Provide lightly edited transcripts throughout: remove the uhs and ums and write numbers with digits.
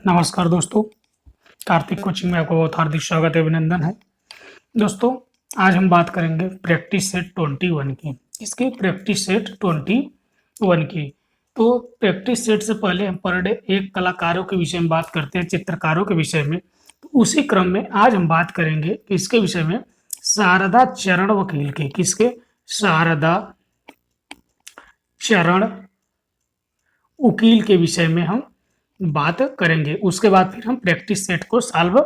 नमस्कार दोस्तों, कार्तिक कोचिंग में आपका बहुत हार्दिक स्वागत है, अभिनंदन है। दोस्तों, आज हम बात करेंगे प्रैक्टिस सेट 21 की। इसके प्रैक्टिस सेट 21 की। तो प्रैक्टिस सेट से पहले हम पर डे एक कलाकारों के विषय में बात करते हैं, चित्रकारों के विषय में। तो उसी क्रम में आज हम बात करेंगे कि इसके विषय में शारदा चरण वकील के। किसके? शारदा चरण वकील के विषय में हम बात करेंगे। उसके बाद फिर हम प्रैक्टिस सेट को सॉल्व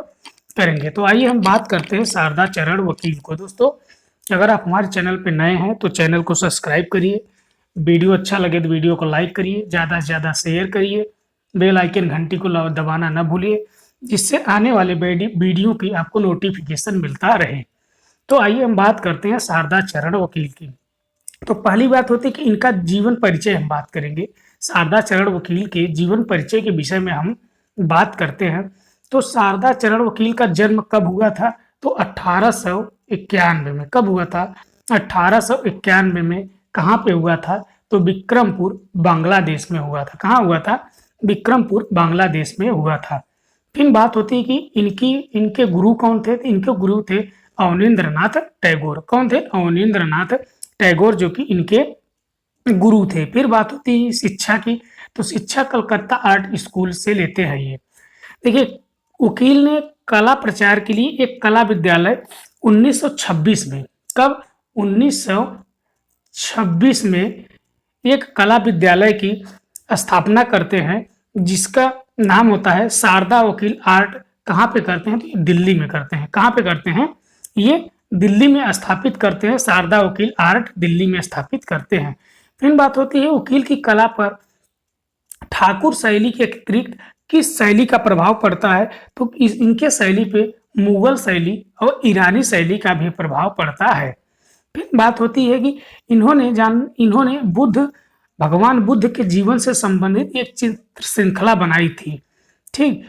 करेंगे। तो आइए हम बात करते हैं शारदा चरण वकील को। दोस्तों, अगर आप हमारे चैनल पे नए हैं तो चैनल को सब्सक्राइब करिए, वीडियो अच्छा लगे तो वीडियो को लाइक करिए, ज़्यादा से ज़्यादा शेयर करिए, बेल आइकन घंटी को दबाना न भूलिए, जिससे आने वाले वीडियो की आपको नोटिफिकेशन मिलता रहे। तो आइए हम बात करते हैं शारदा चरण वकील की। तो पहली बात होती है कि इनका जीवन परिचय हम बात करेंगे। शारदा चरण वकील के जीवन परिचय के विषय में हम बात करते हैं। तो शारदा चरण वकील का जन्म कब हुआ था? तो 1891 में। कब हुआ था? 1891 में। कहाँ पे हुआ था? तो विक्रमपुर, बांग्लादेश में हुआ था। कहाँ हुआ था? विक्रमपुर, बांग्लादेश में हुआ था। फिर बात होती है कि इनके गुरु कौन थे? इनके गुरु थे अवनींद्रनाथ टैगोर। कौन थे? अवनींद्रनाथ टैगोर, जो कि इनके गुरु थे। फिर बात होती है शिक्षा की। तो शिक्षा कलकत्ता आर्ट स्कूल से लेते हैं ये। देखिए, वकील ने कला प्रचार के लिए एक कला विद्यालय 1926 में। कब? 1926 में एक कला विद्यालय की स्थापना करते हैं, जिसका नाम होता है शारदा वकील आर्ट। कहाँ पे करते हैं? तो ये दिल्ली में करते हैं। कहाँ पे करते हैं? ये दिल्ली में स्थापित करते हैं। शारदा वकील आर्ट दिल्ली में स्थापित करते हैं। फिर बात होती है वकील की कला पर ठाकुर शैली के अतिरिक्त किस शैली का प्रभाव पड़ता है? तो इनके शैली पे मुगल शैली और ईरानी शैली का भी प्रभाव पड़ता है। फिर बात होती है कि इन्होंने भगवान बुद्ध के जीवन से संबंधित एक चित्र श्रृंखला बनाई थी। ठीक,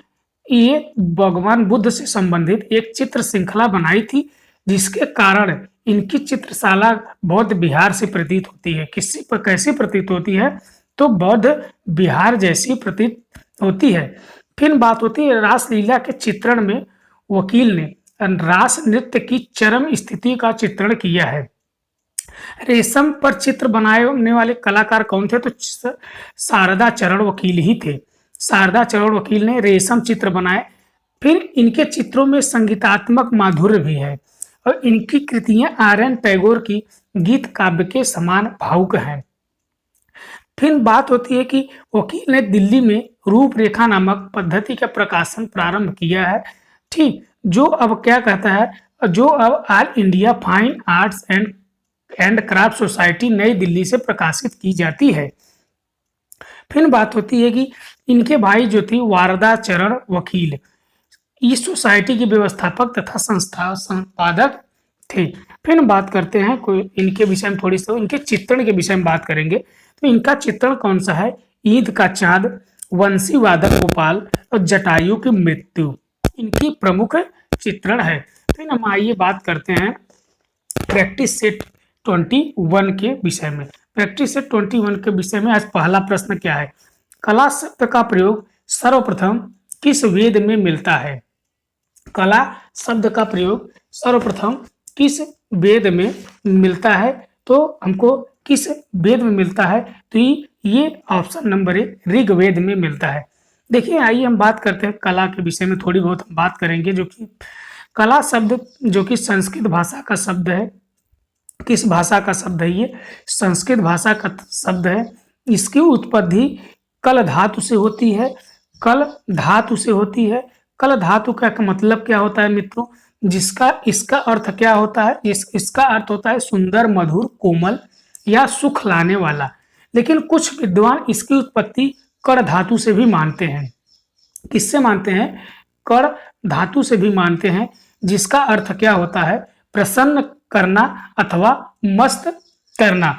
ये भगवान बुद्ध से संबंधित एक चित्र श्रृंखला बनाई थी, जिसके कारण इनकी चित्रशाला बौद्ध विहार से प्रतीत होती है। कैसी प्रतीत होती है? तो बौद्ध विहार जैसी प्रतीत होती है। फिर बात होती है रासलीला के चित्रण में वकील ने रास नृत्य की चरम स्थिति का चित्रण किया है। रेशम पर चित्र बनाने वाले कलाकार कौन थे? तो शारदा चरण वकील ही थे। शारदा चरण वकील ने रेशम चित्र बनाए। फिर इनके चित्रों में संगीतात्मक माधुर्य भी है और इनकी कृतियां आर्यन टैगोर की गीत काव्य के समान भावुक हैं। फिर बात होती है कि वकील ने दिल्ली में रूपरेखा नामक पद्धति का प्रकाशन प्रारंभ किया है। ठीक, जो अब क्या कहता है, जो अब all India fine arts and craft society नई दिल्ली से प्रकाशित की जाती है। फिर बात होती है कि इनके भाई जो थी वारदा चरण वकील, इस सोसाइटी के व्यवस्थापक तथा संपादक थे। फिर बात करते हैं कोई इनके विषय में, थोड़ी सी इनके चित्रण के विषय में बात करेंगे। तो इनका चित्रण कौन सा है? ईद का चांद, वंशी वादक गोपाल और जटायु की मृत्यु इनकी प्रमुख चित्रण है। फिर हम आइए बात करते हैं प्रैक्टिस सेट 21 के विषय में। प्रैक्टिस सेट 21 के विषय में आज पहला प्रश्न क्या है? कला शब्द का प्रयोग सर्वप्रथम किस वेद में मिलता है? कला शब्द का प्रयोग सर्वप्रथम किस वेद में मिलता है? तो हमको किस वेद में मिलता है? तो ये ऑप्शन नंबर ए ऋग्वेद में मिलता है। देखिए, आइए हम बात करते हैं कला के विषय में। थोड़ी बहुत हम बात करेंगे, जो कि कला शब्द जो कि संस्कृत भाषा का शब्द है। किस भाषा का शब्द है? ये संस्कृत भाषा का शब्द है। इसकी उत्पत्ति कल धातु से होती है। कल धातु से होती है। कल धातु का मतलब क्या होता है मित्रों? इसका अर्थ क्या होता है? इसका अर्थ होता है सुंदर, मधुर, कोमल या सुख लाने वाला। लेकिन कुछ विद्वान इसकी उत्पत्ति कड़ धातु से भी मानते हैं। किससे मानते हैं? कड़ धातु से भी मानते हैं, जिसका अर्थ क्या होता है? प्रसन्न करना अथवा मस्त करना।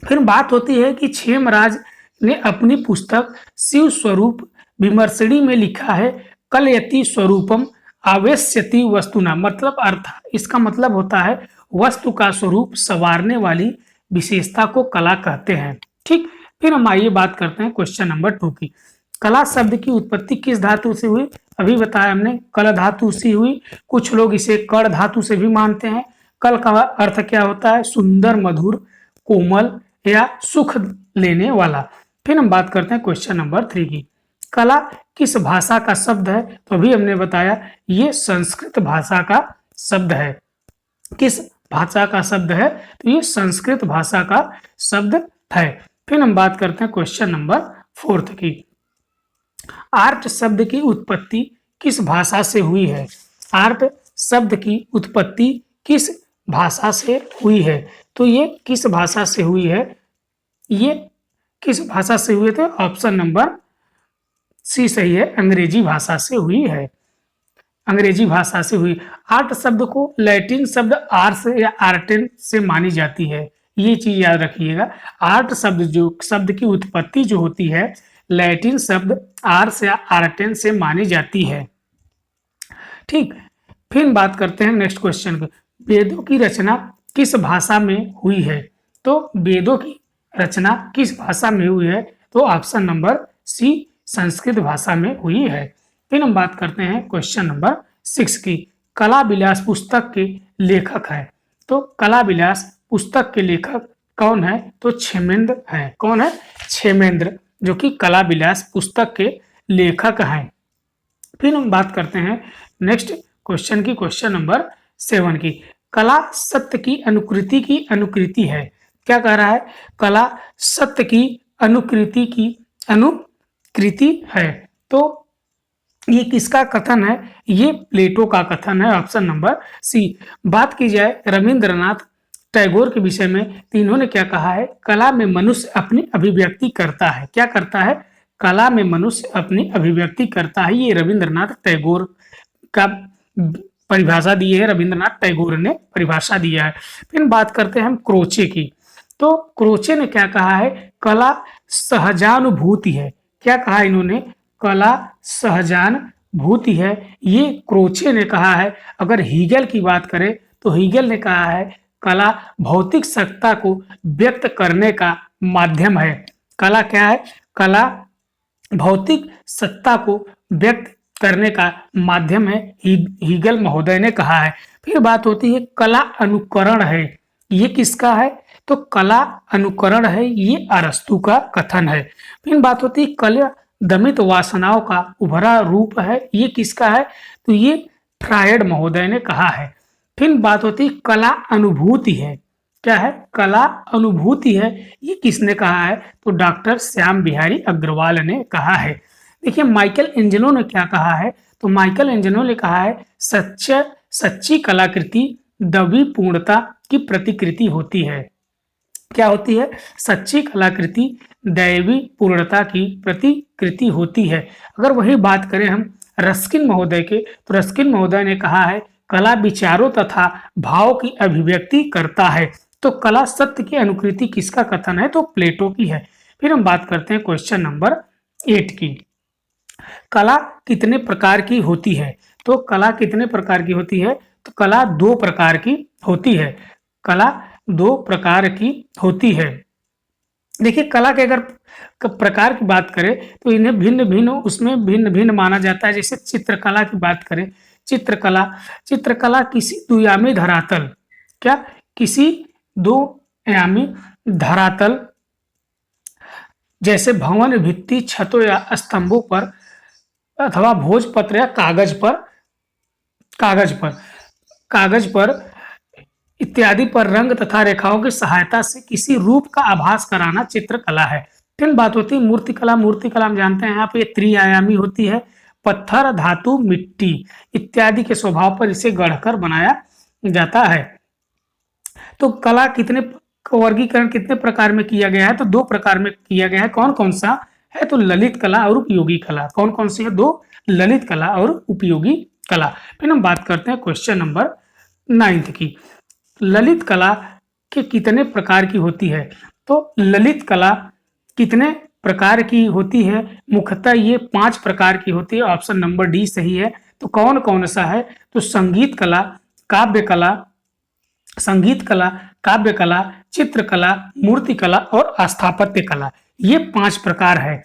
फिर बात होती है कि क्षेमराज ने अपनी पुस्तक शिव स्वरूप विमर्शनी में लिखा है, कलयति स्वरूपम आवेश्यति वस्तुना। मतलब अर्थ, इसका मतलब होता है वस्तु का स्वरूप संवारने वाली विशेषता को कला कहते हैं। ठीक, फिर हम आइए बात करते हैं क्वेश्चन नंबर 2 की। कला शब्द की उत्पत्ति किस धातु से हुई? अभी बताया हमने, कल धातु से हुई। कुछ लोग इसे कड़ धातु से भी मानते हैं। कल का अर्थ क्या होता है? सुंदर, मधुर, कोमल या सुख लेने वाला। फिर हम बात करते हैं क्वेश्चन नंबर 3 की। कला किस भाषा का शब्द है? तो अभी हमने बताया ये संस्कृत भाषा का शब्द है। किस भाषा का शब्द है? तो ये संस्कृत भाषा का शब्द है। फिर हम बात करते हैं क्वेश्चन नंबर 4 की। आर्ट शब्द की उत्पत्ति किस भाषा से हुई है? आर्ट शब्द की उत्पत्ति किस भाषा से हुई है? तो ये किस भाषा से हुई है? ये किस भाषा से हुए थे? ऑप्शन नंबर सी सही है, अंग्रेजी भाषा से हुई है। अंग्रेजी भाषा से हुई। आर्ट शब्द को लैटिन शब्द आर्स या आर्टेन से मानी जाती है, ये चीज याद रखिएगा। आर्ट शब्द की उत्पत्ति जो होती है लैटिन शब्द आर्स या आर्टेन से मानी जाती है। ठीक, फिर बात करते हैं नेक्स्ट क्वेश्चन की। वेदों की रचना किस भाषा में हुई है? तो वेदों की रचना किस भाषा में हुई है? तो ऑप्शन नंबर सी, संस्कृत भाषा में हुई है। फिर हम बात करते हैं क्वेश्चन नंबर 6 की। कला विलास पुस्तक के लेखक है। तो कला विलास पुस्तक के लेखक कौन है? तो क्षेमेंद्र है। कौन है? क्षेमेंद्र, जो कि कला विलास पुस्तक के लेखक हैं। फिर हम बात करते हैं नेक्स्ट क्वेश्चन की, क्वेश्चन नंबर 7 की। कला सत्य की अनुकृति है। क्या कह रहा है? कला सत्य की अनुकृति है। तो ये किसका कथन है? ये प्लेटो का कथन है, ऑप्शन नंबर सी। बात की जाए रविंद्रनाथ टैगोर के विषय में तो इन्होंने क्या कहा है? कला में मनुष्य अपनी अभिव्यक्ति करता है। क्या करता है? कला में मनुष्य अपनी अभिव्यक्ति करता है। ये रविंद्रनाथ टैगोर का परिभाषा दी है, रविंद्रनाथ टैगोर ने परिभाषा दिया है। फिर बात करते हैं हम क्रोचे की। तो क्रोचे ने क्या कहा है? कला सहजानुभूति है। क्या कहा इन्होंने? कला सहजानुभूति है, ये क्रोचे ने कहा है। अगर हीगल की बात करें तो हीगल ने कहा है कला भौतिक सत्ता को व्यक्त करने का माध्यम है। कला क्या है? कला भौतिक सत्ता को व्यक्त करने का माध्यम है, हीगल महोदय ने कहा है। फिर बात होती है कला अनुकरण है। ये किसका है? तो कला अनुकरण है, ये अरस्तु का कथन है। फिर बात होती है कला दमित वासनाओं का उभरा रूप है। ये किसका है? तो ये फ्रायड महोदय ने कहा है। फिर बात होती है कला अनुभूति है। क्या है? कला अनुभूति है, ये किसने कहा है? तो डॉक्टर श्याम बिहारी अग्रवाल ने कहा है। देखिए माइकल एंजेलो ने क्या कहा है? तो माइकल एंजेलो ने कहा है सच्ची कलाकृति दैवी पूर्णता की प्रतिकृति होती है। क्या होती है? सच्ची कलाकृति दैवी पूर्णता की प्रतिकृति होती है। अगर वही बात करें हम रस्किन महोदय के, तो रस्किन महोदय ने कहा है कला विचारों तथा भाव की अभिव्यक्ति करता है। तो कला सत्य की अनुकृति किसका कथन है? तो प्लेटो की है। फिर हम बात करते हैं क्वेश्चन नंबर 8 की। कला कितने प्रकार की होती है? तो कला कितने प्रकार की होती है? तो कला 2 प्रकार की होती है। कला 2 प्रकार की होती है। देखिए कला के अगर प्रकार की बात करें तो इन्हें भिन्न भिन्न माना जाता है। जैसे चित्रकला की बात करें, चित्रकला किसी द्विआयामी धरातल, क्या? किसी 2 आयामी धरातल जैसे भवन, भित्ति, छतों या स्तंभों पर अथवा भोजपत्र या कागज पर इत्यादि पर रंग तथा रेखाओं की सहायता से किसी रूप का आभास कराना चित्रकला है। फिर बात होती है मूर्तिकला। मूर्तिकला हम जानते हैं यहाँ पे त्रिआयामी होती है। पत्थर, धातु, मिट्टी इत्यादि के स्वभाव पर इसे गढ़कर बनाया जाता है। तो कला कितने वर्गीकरण कितने प्रकार में किया गया है? तो 2 प्रकार में किया गया है। कौन कौन सा है? तो ललित कला और उपयोगी कला। कौन कौन सी है? 2, ललित कला और उपयोगी कला। फिर हम बात करते हैं क्वेश्चन नंबर 9 की। ललित कला के कितने प्रकार की होती है? तो ललित कला कितने प्रकार की होती है? मुख्यतः ये 5 प्रकार की होती है। ऑप्शन नंबर डी सही है। तो कौन कौन सा है? तो संगीत कला, काव्य कला, चित्रकला, मूर्तिकला और स्थापत्य कला, ये 5 प्रकार है।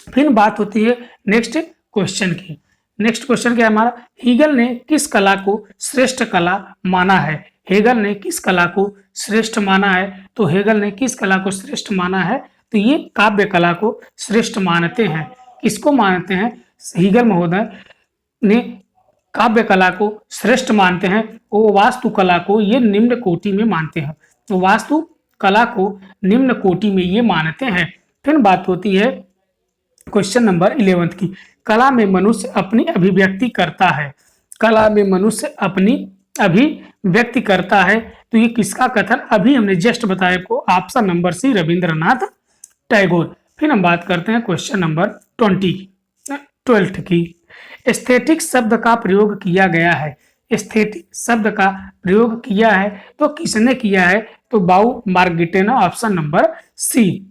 फिर बात होती है नेक्स्ट क्वेश्चन की। नेक्स्ट क्वेश्चन क्या है हमारा, हीगल ने किस कला को श्रेष्ठ कला माना है। हेगल ने किस कला को श्रेष्ठ माना है, तो हेगल ने किस कला को श्रेष्ठ माना है, तो ये काव्य कला को श्रेष्ठ मानते हैं। किसको मानते हैं, हीगल महोदय ने काव्य कला को श्रेष्ठ मानते हैं। वो वास्तु कला को ये निम्न कोटि में मानते हैं, तो वास्तु कला को निम्न कोटि में ये मानते हैं। फिर बात होती है क्वेश्चन नंबर 11 की, कला में मनुष्य अपनी अभिव्यक्ति करता है। कला में मनुष्य अपनी अभिव्यक्ति करता है, तो ये किसका कथन, अभी हमने जस्ट बताया आपको, option number C Rabindranath Tagore. फिर हम बात करते हैं क्वेश्चन नंबर 12 की। एस्थेटिक शब्द का प्रयोग किया गया है। एस्थेटिक शब्द का प्रयोग किया है तो किसने किया है, तो बाउ मार्गेटे, ऑप्शन नंबर सी।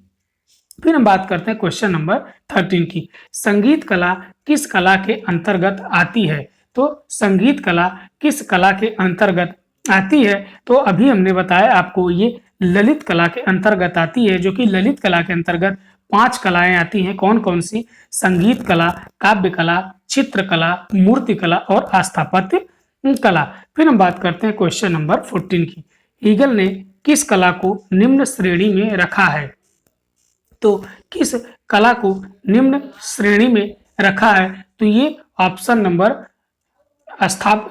फिर हम बात करते हैं क्वेश्चन नंबर 13 की, संगीत कला किस कला के अंतर्गत आती है, तो संगीत कला किस कला के अंतर्गत आती है, तो अभी हमने बताया आपको ये ललित कला के अंतर्गत आती है, जो कि ललित कला के अंतर्गत 5 कलाएं आती हैं। कौन कौन सी, संगीत कला, काव्य कला, चित्रकला, मूर्ति कला और स्थापत्य कला। फिर हम बात करते हैं क्वेश्चन नंबर 14 की, हीगल ने किस कला को निम्न श्रेणी में रखा है, तो किस कला को निम्न श्रेणी में रखा है, तो ये ऑप्शन नंबर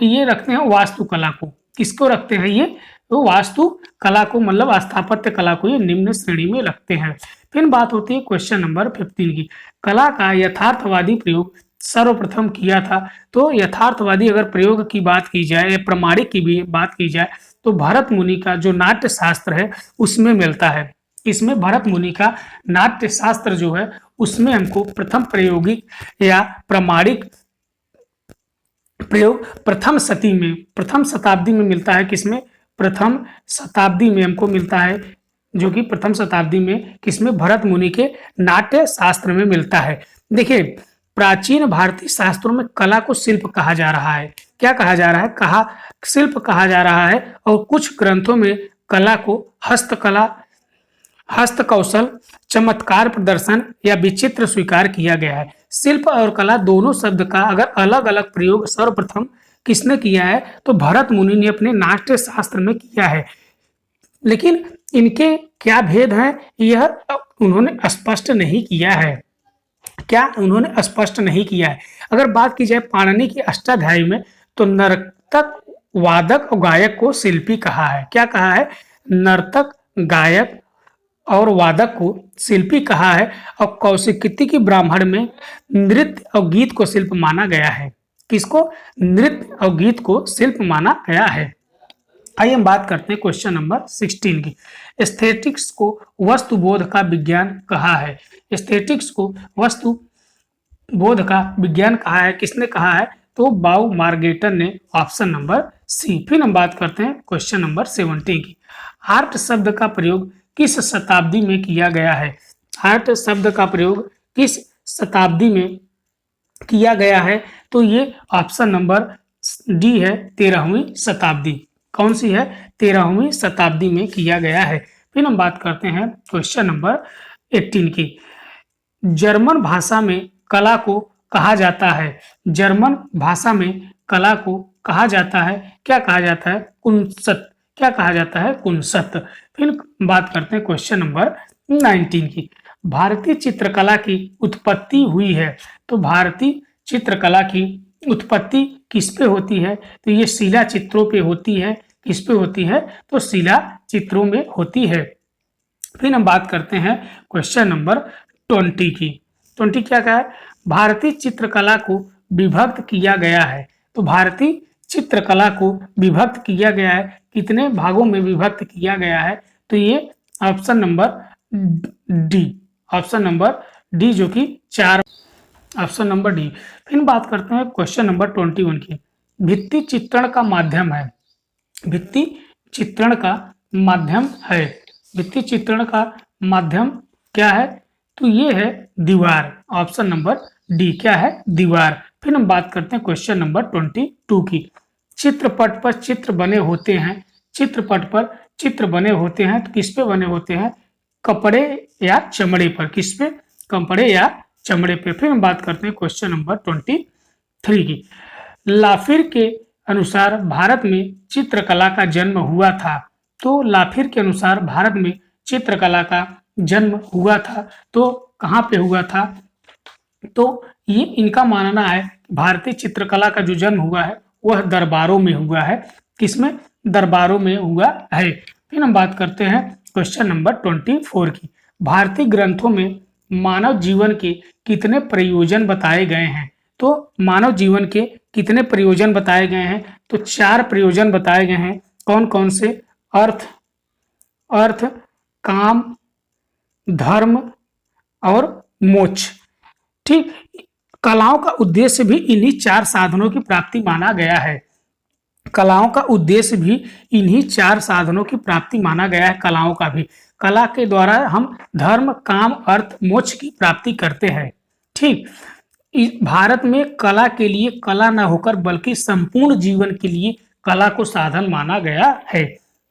ये रखते हैं वास्तु कला को। किसको रखते हैं ये, तो वास्तु कला को, मतलब स्थापत्य कला को ये निम्न श्रेणी में रखते हैं। फिर बात होती है क्वेश्चन नंबर 15 की, कला का यथार्थवादी प्रयोग सर्वप्रथम किया था, तो यथार्थवादी अगर प्रयोग की बात की जाए या प्रमाणिक की भी बात की जाए तो भरत मुनि का जो नाट्य शास्त्र है उसमें मिलता है। इसमें भरत मुनि का नाट्य शास्त्र जो है उसमें हमको प्रथम प्रायोगिक या प्रमाणिक प्रयोग प्रथम शताब्दी में मिलता है। किसमें, प्रथम शताब्दी में हमको मिलता है, जो कि प्रथम शताब्दी में किसमें, भरत मुनि के नाट्य शास्त्र में मिलता है। देखिए, प्राचीन भारतीय शास्त्रों में कला को शिल्प कहा जा रहा है। क्या कहा जा रहा है, शिल्प कहा जा रहा है। और कुछ ग्रंथों में कला को हस्तकला, हस्तकौशल, चमत्कार प्रदर्शन या विचित्र स्वीकार किया गया है। शिल्प और कला दोनों शब्द का अगर अलग अलग प्रयोग सर्वप्रथम किसने किया है, तो भरत मुनि ने अपने नाट्य शास्त्र में किया है। लेकिन इनके क्या भेद हैं, यह उन्होंने स्पष्ट नहीं किया है। क्या उन्होंने स्पष्ट नहीं किया है। अगर बात की जाए पाणिनि की अष्टाध्यायी में, तो नर्तक, वादक और गायक को शिल्पी कहा है। क्या कहा है, नर्तक, गायक और वादक को शिल्पी कहा है। और कौशिकी की ब्राह्मण में नृत्य और गीत को शिल्प माना गया है। किसको, नृत्य और गीत को शिल्प माना गया है। आइए हम बात करते हैं क्वेश्चन नंबर 16 की, एस्थेटिक्स को वस्तुबोध का विज्ञान कहा है। एस्थेटिक्स को वस्तु बोध का विज्ञान कहा है, किसने कहा है, तो बाउ मार्गेटन ने, ऑप्शन नंबर सी। फिर हम बात करते हैं क्वेश्चन नंबर 17 की, आर्ट शब्द का प्रयोग किस शताब्दी में किया गया है। आर्ट शब्द का प्रयोग किस शताब्दी में किया गया है, तो ये ऑप्शन नंबर डी है, 13वीं शताब्दी। कौन सी है, 13वीं शताब्दी में किया गया है। फिर हम बात करते हैं क्वेश्चन नंबर 18 की, जर्मन भाषा में कला को कहा जाता है। जर्मन भाषा में कला को कहा जाता है, क्या कहा जाता है, कुंसत। क्या कहा जाता है, कुंसत। फिर बात करते हैं क्वेश्चन नंबर 19 की, भारतीय चित्रकला की उत्पत्ति हुई है। तो भारतीय चित्रकला की उत्पत्ति किस पे होती है, तो ये शिला चित्रों पे होती है। किस पे होती है, तो शिला चित्रों में होती है। फिर हम बात करते हैं क्वेश्चन नंबर 20 की। 20 क्या कहा है, भारतीय चित्रकला को विभक्त किया गया है। तो भारतीय चित्रकला को विभक्त किया गया है, कितने भागों में विभक्त किया गया है, तो ये option number D, option number D, जो कि 4, ऑप्शन नंबर डी। फिर बात करते हैं क्वेश्चन नंबर 21 की, भित्ति चित्रण का माध्यम है। भित्ति चित्रण का माध्यम है, भित्ति चित्रण का माध्यम क्या है, तो ये है दीवार, ऑप्शन नंबर डी, क्या है, दीवार। फिर हम बात करते हैं क्वेश्चन नंबर 22 की, चित्रपट पर चित्र बने होते हैं। चित्रपट पर चित्र बने होते हैं, तो किस पे बने होते हैं, कपड़े या चमड़े पर। किस पे, कपड़े या चमड़े पे। फिर हम बात करते हैं क्वेश्चन नंबर 23 की। लाफिर के अनुसार भारत में चित्रकला का जन्म हुआ था। तो लाफिर के अनुसार भारत में चित्रकला का जन्म हुआ था, तो कहाँ पे हुआ था? तो ये इनका मानना है भारतीय चित्रकला का जो जन्म हुआ है वह दरबारों में हुआ है। किसमें? दरबारों में हुआ है। फिर हम बात करते हैं क्वेश्चन नंबर 24 की। भारतीय ग्रंथों में मानव जीवन के कितने प्रयोजन बताए गए हैं? तो मानव जीवन के कितने प्रयोजन बताए गए हैं? तो 4 प्रयोजन बताए गए हैं। कौन कौन से? अर्थ, काम, धर्म और मोक्ष। ठीक, कलाओं का उद्देश्य भी इन्हीं 4 साधनों की प्राप्ति माना गया है। कलाओं का उद्देश्य भी इन्हीं 4 साधनों की प्राप्ति माना गया है। कलाओं का भी, कला के द्वारा हम धर्म, काम, अर्थ, मोक्ष की प्राप्ति करते हैं। ठीक, भारत में कला के लिए कला न होकर बल्कि संपूर्ण जीवन के लिए कला को साधन माना गया है।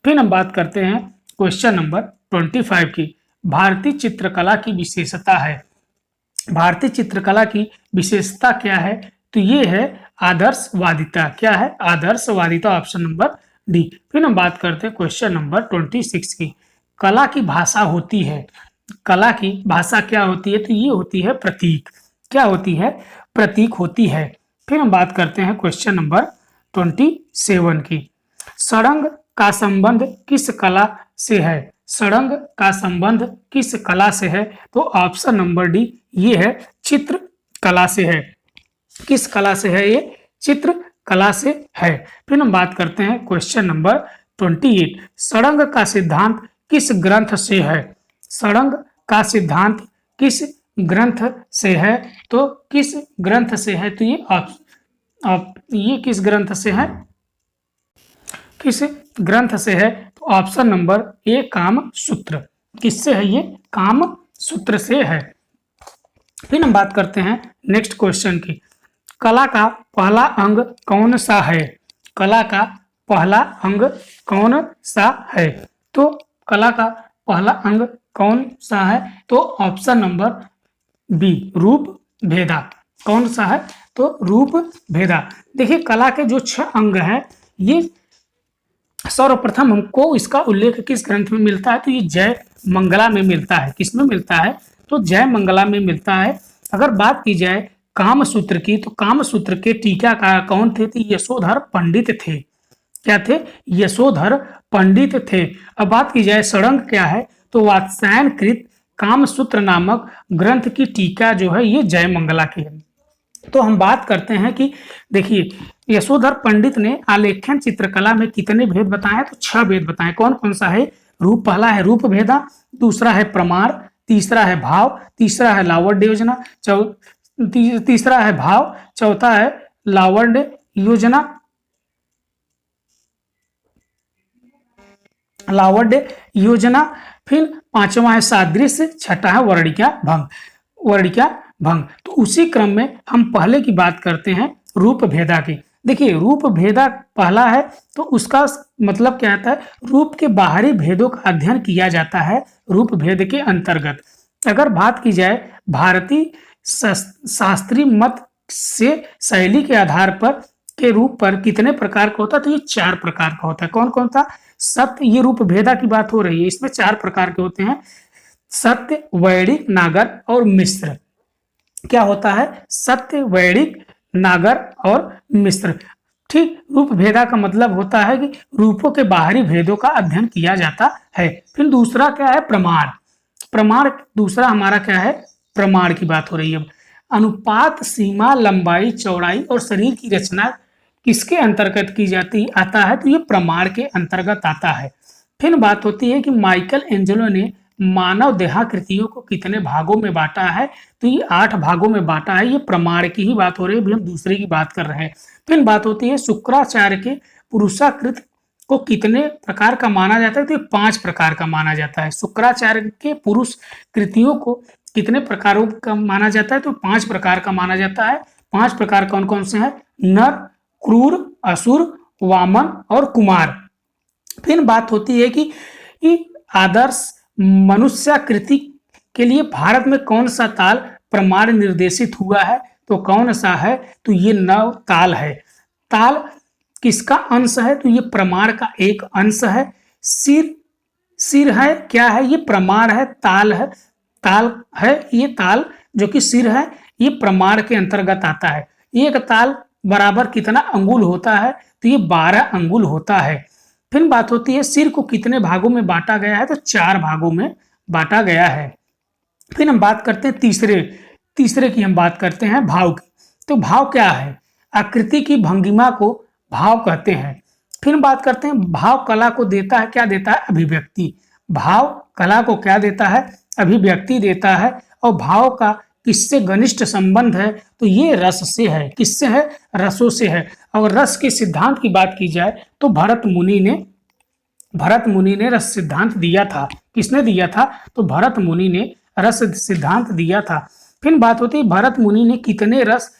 फिर हम बात करते हैं क्वेश्चन नंबर 25 की। भारतीय चित्रकला की विशेषता है। भारतीय चित्रकला की विशेषता क्या है? तो ये है आदर्शवादिता। क्या है? आदर्शवादिता, ऑप्शन नंबर डी। फिर हम बात करते हैं क्वेश्चन नंबर 26 की। कला की भाषा होती है। कला की भाषा क्या होती है? तो ये होती है प्रतीक। क्या होती है? प्रतीक होती है। फिर हम बात करते हैं क्वेश्चन नंबर 27 की। सड़ंग का संबंध किस कला से है? सड़ंग का संबंध किस कला से है? तो ऑप्शन नंबर डी, ये है चित्र कला से है। किस कला से है? ये चित्र कला से है। फिर हम बात करते हैं क्वेश्चन नंबर 28। सड़ंग का सिद्धांत किस ग्रंथ से है? सड़ंग का सिद्धांत किस ग्रंथ से है? तो किस ग्रंथ से है? तो ये किस ग्रंथ से है? किस ग्रंथ से है? तो ऑप्शन नंबर ए, काम सूत्र। किससे है? ये काम सूत्र से है। फिर हम बात करते हैं नेक्स्ट क्वेश्चन की। कला का पहला अंग कौन सा है? कला का पहला अंग कौन सा है? तो कला का पहला अंग कौन सा है? तो ऑप्शन नंबर बी, रूप भेदा। कौन सा है? तो रूप भेदा। देखिए, कला के जो 6 अंग हैं, ये सर्वप्रथम हमको इसका उल्लेख किस ग्रंथ में मिलता है? तो ये जय मंगला में मिलता है। किसमें मिलता है? तो जय मंगला में मिलता है। अगर बात की जाए कामसूत्र की, तो कामसूत्र के टीकाकार कौन थे? तो यशोधर पंडित थे। क्या थे? यशोधर पंडित थे। अब बात की जाए सड़ंग क्या है? तो वात्स्यायनकृत कामसूत्र नामक ग्रंथ की टीका जो है ये जय मंगला की है। तो हम बात करते हैं कि देखिए, यशोधर पंडित ने आलेखन चित्रकला में कितने भेद बताए? तो 6 भेद बताए। कौन कौन सा है? रूप, पहला है रूप भेदा, दूसरा है प्रमाण, तीसरा है भाव, तीसरा है लावण्य योजना, तीसरा है भाव, चौथा है लावण्य योजना, लावण्य योजना, फिर 5वां है सादृश्य, छठा है वर्णिका भंग। वर्णिका भंग। तो उसी क्रम में हम पहले की बात करते हैं रूप भेदा की। देखिए, रूप भेदा पहला है, तो उसका मतलब क्या आता है? रूप के बाहरी भेदों का अध्ययन किया जाता है रूप भेद के अंतर्गत। अगर बात की जाए भारतीय शास्त्रीय मत से शैली के आधार पर के रूप पर कितने प्रकार का होता है? तो ये 4 प्रकार का होता है। कौन कौन सा? सत्य, ये रूप भेदा की बात हो रही है, इसमें 4 प्रकार के होते हैं। सत्य, वैदिक, नागर और मिश्र। क्या होता है? सत्य, वैदिक, नागर और मिश्र। ठीक, रूप भेदा का मतलब होता है कि रूपों के बाहरी भेदों का अध्ययन किया जाता है। फिर दूसरा क्या है? प्रमाण। प्रमाण दूसरा हमारा क्या है? प्रमाण की बात हो रही है। अनुपात, सीमा, लंबाई, चौड़ाई और शरीर की रचना किसके अंतर्गत की जाती आता है? तो ये प्रमाण के अंतर्गत आता है। फिर बात होती है कि माइकल एंजेलो ने मानव देहाकृतियों को कितने भागों में बांटा है? तो ये 8 भागों में बांटा है। ये प्रमाण की ही बात हो रही है, अभी हम दूसरे की बात कर रहे हैं। फिर बात होती है शुक्राचार्य के पुरुषाकृत को कितने प्रकार का माना जाता है? तो 5 प्रकार का माना जाता है। शुक्राचार्य के पुरुष कृतियों को कितने प्रकारों का माना जाता है? तो 5 प्रकार का माना जाता है। 5 प्रकार कौन कौन से हैं? नर, क्रूर, असुर, वामन और कुमार। फिर बात होती है कि आदर्श मनुष्याकृति के लिए भारत में कौन सा ताल प्रमाण निर्देशित हुआ है तो कौन सा है? तो ये नव ताल है। ताल किसका अंश है? तो ये प्रमाण का एक अंश है। सिर है, क्या है? ये प्रमाण है, ताल है, ताल है। ये ताल जो कि सिर है ये प्रमाण के अंतर्गत आता है। एक ताल बराबर कितना अंगुल होता है? तो ये 12 अंगुल होता है। फिर बात होती है सिर को कितने भागों में बांटा गया है? तो 4 भागों में बांटा गया है। फिर हम बात करते हैं तीसरे की हम बात करते हैं भाव की। तो भाव क्या है? आकृति की भंगिमा को भाव कहते हैं। फिर बात करते हैं भाव कला को देता है, क्या देता है? अभिव्यक्ति। भाव कला को क्या देता है? अभिव्यक्ति देता है। और भाव का किससे घनिष्ठ संबंध है? तो ये रस से है। किससे है? रसों से है। और रस के सिद्धांत की बात की जाए तो भरत मुनि ने रस सिद्धांत दिया था। किसने दिया था? तो भरत मुनि ने रस सिद्धांत दिया था। फिर बात होती है भरत मुनि ने कितने रस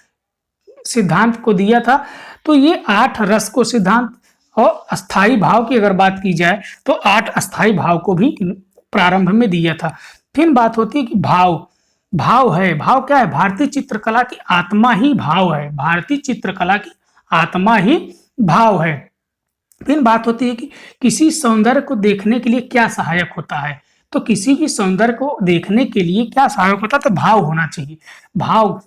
सिद्धांत को दिया था? तो ये 8 रस को सिद्धांत। और अस्थाई भाव की अगर बात की जाए तो 8 अस्थाई भाव को भी प्रारंभ में दिया था। फिर बात होती है कि भाव है। भाव क्या है? भारतीय चित्रकला की आत्मा ही भाव है। भारतीय चित्रकला की आत्मा ही भाव है। फिर बात होती है कि किसी सौंदर्य को देखने के लिए क्या सहायक होता है? तो किसी भी सौंदर्य को देखने के लिए क्या सहायक होता है? तो भाव होना चाहिए। भाव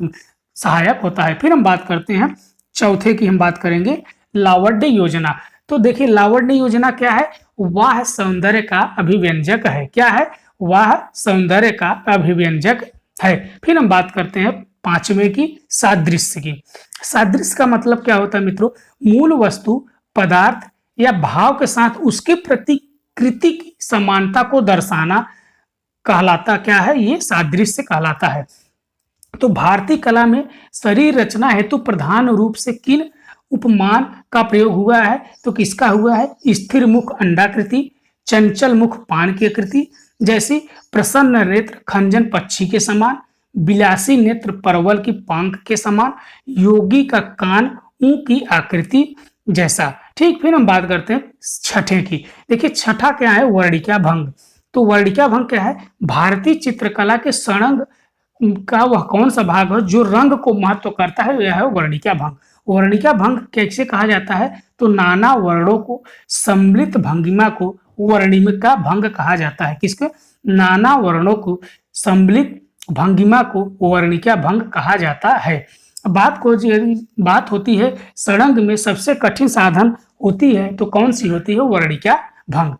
सहायक होता है। फिर हम बात करते हैं चौथे की, हम बात करेंगे लावण्य योजना। तो देखिए लावण्य योजना क्या है? वह सौंदर्य का अभिव्यंजक है। क्या है? वह सौंदर्य का अभिव्यंजक है। फिर हम बात करते हैं 5वें की, सादृश्य की। सादृश्य का मतलब क्या होता है मित्रों? मूल वस्तु, पदार्थ या भाव के साथ उसके प्रतिकृति की समानता को दर्शाना कहलाता क्या है? ये सादृश्य कहलाता है। तो भारतीय कला में शरीर रचना हेतु प्रधान रूप से किन उपमान का प्रयोग हुआ है? तो किसका हुआ है? स्थिर मुख अंडाकृति, चंचल मुख पान की आकृति, जैसे प्रसन्न नेत्र खंजन पक्षी के समान, विलासी नेत्र परवल की पंख के समान, योगी का कान ऊं की आकृति जैसा। ठीक। फिर हम बात करते हैं छठे की। देखिए छठा क्या है? वर्णिका भंग। तो वर्णिका भंग क्या है? भारतीय चित्रकला के षडंग का वह कौन सा भाग है जो रंग को महत्व करता है? यह है वर्णिका भंग। वर्णिका भंग कैसे कहा जाता है? तो नाना वर्णों को सम्मिलित भंगिमा को वर्णिका भंग कहा जाता है। किसके? नाना वर्णों को सम्मिलित भंगिमा को वर्णिका भंग कहा जाता है। बात होती है षडंग में सबसे कठिन साधन होती है तो कौन सी होती है? वर्णिका भंग।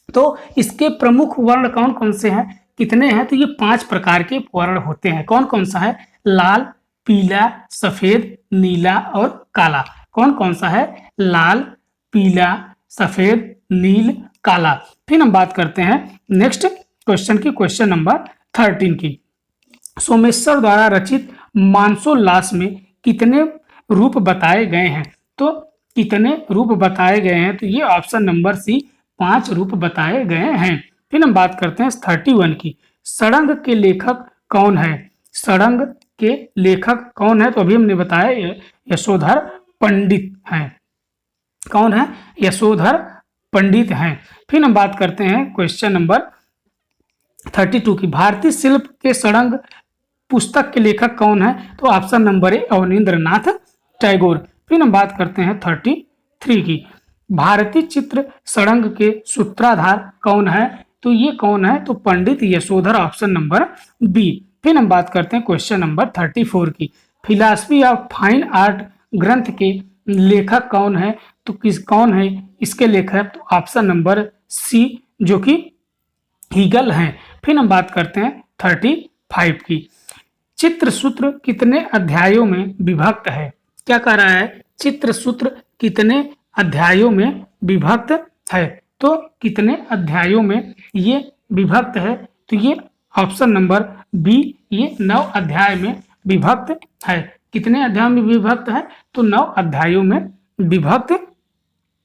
तो इसके प्रमुख वर्ण कौन कौन से हैं? कितने हैं? तो ये 5 प्रकार के वर्ण होते हैं। कौन कौन सा है? लाल, पीला, सफेद, नीला और काला। कौन कौन सा है? लाल, पीला, सफेद, नील, काला। फिर हम बात करते हैं नेक्स्ट क्वेश्चन की, क्वेश्चन नंबर 13 की। सोमेश्वर द्वारा रचित मानसोल्लास में कितने रूप बताए गए हैं? तो कितने रूप बताए गए हैं? तो ये ऑप्शन नंबर सी 5 रूप बताए गए हैं। फिर हम बात करते हैं 31 की। षडंग के लेखक कौन है? षडंग के लेखक कौन है? तो अभी हमने बताया यशोधर पंडित हैं। कौन है? यशोधर पंडित हैं। फिर हम बात करते हैं क्वेश्चन नंबर 32 की। भारतीय शिल्प के षडंग पुस्तक के लेखक कौन है? तो option number A Abanindranath Tagore. फिर हम बात करते हैं 33 की। भारतीय चित्र षडंग के सूत्रधार कौन है? तो ये कौन है? तो पंडित यशोधर, ऑप्शन नंबर बी। फिर हम बात करते हैं क्वेश्चन नंबर 34 की। फिलॉसफी ऑफ फाइन आर्ट ग्रंथ के लेखक कौन है? तो कौन है इसके लेखक? तो ऑप्शन नंबर सी जो कि हीगल हैं। फिर हम बात करते हैं 35 की। चित्रसूत्र कितने अध्यायों में विभक्त है? क्या कह रहा है? चित्रसूत्र कितने अध्यायों में विभक्त है? तो कितने अध्यायों में ये विभक्त है? तो ये ऑप्शन नंबर बी, ये 9 अध्याय में विभक्त है। कितने अध्याय में विभक्त है? तो 9 अध्यायों में विभक्त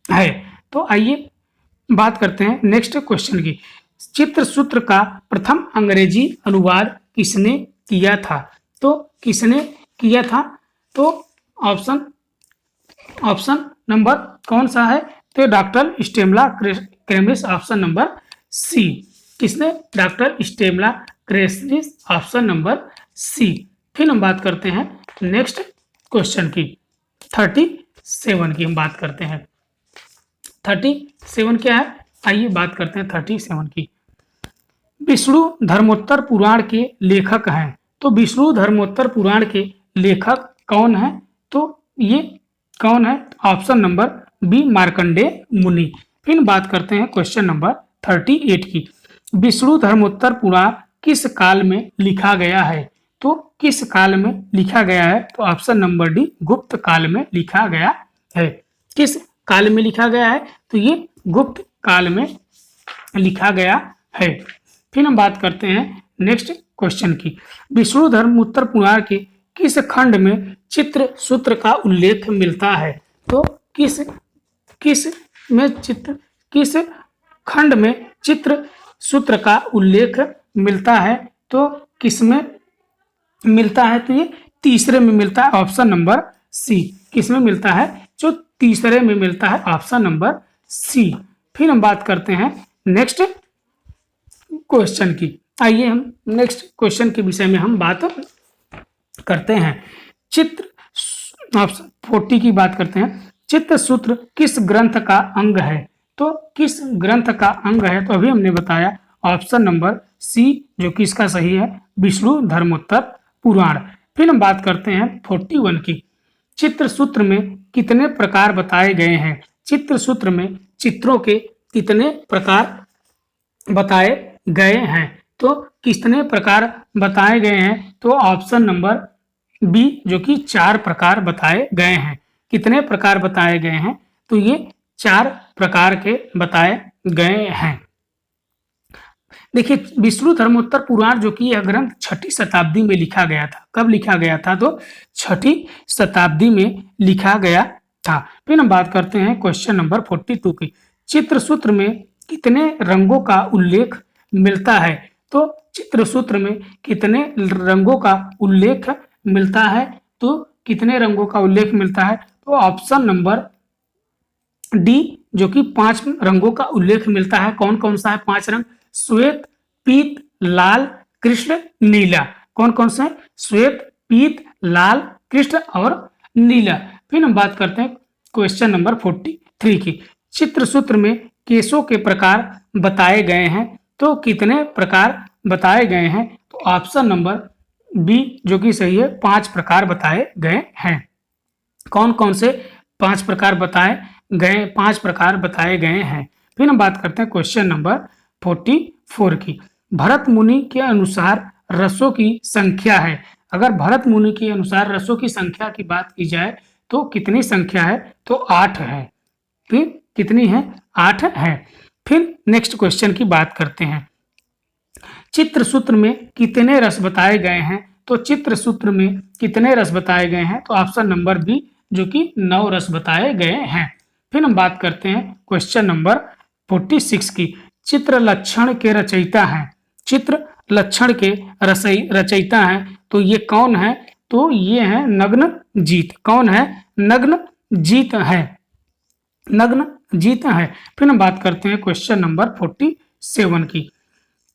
है। तो आइए बात करते हैं नेक्स्ट क्वेश्चन की। चित्रसूत्र का प्रथम अंग्रेजी अनुवाद किसने किया था? तो किसने किया था? तो ऑप्शन नंबर कौन सा है? तो doctor Stella Kramrisch, option number C. किसने? Doctor Stella Kramrisch, option number C. फिर हम बात करते हैं नेक्स्ट क्वेश्चन की, 37 की हम बात करते हैं। 37 क्या है, आइए बात करते हैं 37 की। विष्णु धर्मोत्तर पुराण के लेखक हैं, तो विष्णु धर्मोत्तर पुराण के लेखक कौन है, तो ये कौन है, ऑप्शन नंबर बी मार्कंडेय मुनि। फिर बात करते हैं क्वेश्चन नंबर 38 की। विष्णु धर्मोत्तर पुराण किस काल में लिखा गया है, तो किस काल में लिखा गया है, तो ऑप्शन नंबर डी गुप्त काल में लिखा गया है। किस काल में लिखा गया है, तो ये गुप्त काल में लिखा गया है। फिर हम बात करते हैं नेक्स्ट क्वेश्चन की। विष्णु धर्मोत्तर पुराण के किस खंड में चित्र सूत्र का उल्लेख मिलता है, तो किस खंड में चित्र सूत्र का उल्लेख मिलता है, तो किसमें मिलता है, तो ये तीसरे में मिलता है, ऑप्शन नंबर सी। किसमें मिलता है, जो तीसरे में मिलता है, ऑप्शन नंबर सी। फिर हम बात करते हैं नेक्स्ट क्वेश्चन की। आइए हम नेक्स्ट क्वेश्चन के विषय में हम बात करते हैं। चित्र ऑप्शन 40 की बात करते हैं। चित्र सूत्र किस ग्रंथ का अंग है, तो किस ग्रंथ का अंग है, तो अभी हमने बताया ऑप्शन नंबर सी, जो कि इसका सही है, विष्णु धर्मोत्तर पुराण। फिर हम बात करते हैं 41 की। चित्र सूत्र में कितने प्रकार बताए गए हैं, चित्र सूत्र में चित्रों के कितने प्रकार बताए गए हैं, तो कितने प्रकार बताए गए हैं, तो ऑप्शन नंबर बी, जो कि 4 प्रकार बताए गए हैं। कितने प्रकार बताए गए हैं, तो ये 4 प्रकार के बताए गए हैं। देखिए, विष्णु धर्मोत्तर पुराण जो कि यह ग्रंथ 6ठी शताब्दी में लिखा गया था। कब लिखा गया था, तो 6ठी शताब्दी में लिखा गया था। फिर हम बात करते हैं क्वेश्चन नंबर 42 की। चित्र सूत्र में कितने रंगों का उल्लेख मिलता है, तो चित्र सूत्र में कितने रंगों का उल्लेख मिलता है, तो कितने रंगों का उल्लेख मिलता है, तो ऑप्शन नंबर डी, जो कि 5 रंगों का उल्लेख मिलता है। कौन कौन सा है 5 रंग, श्वेत, पीत, लाल, कृष्ण, नीला। कौन कौन से, श्वेत, पीत, लाल, कृष्ण और नीला। फिर हम बात करते हैं क्वेश्चन नंबर 43 की। चित्र सूत्र में केशों के प्रकार बताए गए हैं, तो कितने प्रकार बताए गए हैं, तो ऑप्शन नंबर बी, जो कि सही है, 5 प्रकार बताए गए हैं। कौन कौन से 5 प्रकार बताए गए, 5 प्रकार बताए गए हैं। फिर हम बात करते हैं क्वेश्चन नंबर 44 की। भरत मुनि के अनुसार रसों की संख्या है, अगर भरत मुनि के अनुसार रसों की संख्या की बात की जाए तो कितनी संख्या है, तो 8 है। फिर कितनी है, 8 है। फिर नेक्स्ट क्वेश्चन की बात करते हैं। चित्र सूत्र में कितने रस बताए गए हैं, तो चित्र सूत्र में कितने रस बताए गए हैं, तो ऑप्शन नंबर बी, जो कि 9 रस बताए गए हैं। फिर हम बात करते हैं क्वेश्चन नंबर 46 की। चित्र लक्षण के रचयिता हैं, चित्र लक्षण के रचयिता हैं, तो ये कौन है, तो ये है नग्नजीत। कौन है, नग्नजीत है, नग्नजीत है। फिर हम बात करते हैं क्वेश्चन नंबर 47 की।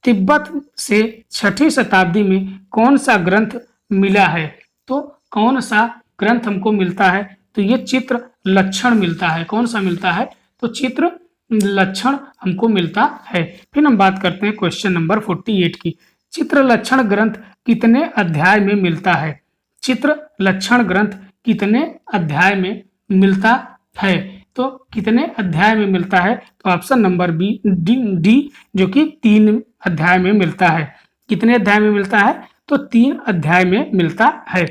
तिब्बत से 6ठी शताब्दी में कौन सा ग्रंथ मिला है, तो कौन सा ग्रंथ हमको मिलता है, तो ये चित्र लक्षण मिलता है। कौन सा मिलता है, तो चित्र लक्षण हमको मिलता है। फिर हम बात करते हैं क्वेश्चन नंबर 48 की। चित्र लक्षण ग्रंथ कितने अध्याय में मिलता है, चित्र लक्षण ग्रंथ कितने अध्याय में मिलता है, तो कितने अध्याय में मिलता है, तो ऑप्शन नंबर बी, डी, जो कि 3 अध्याय में मिलता है। कितने अध्याय में मिलता है, तो 3 अध्याय में मिलता है।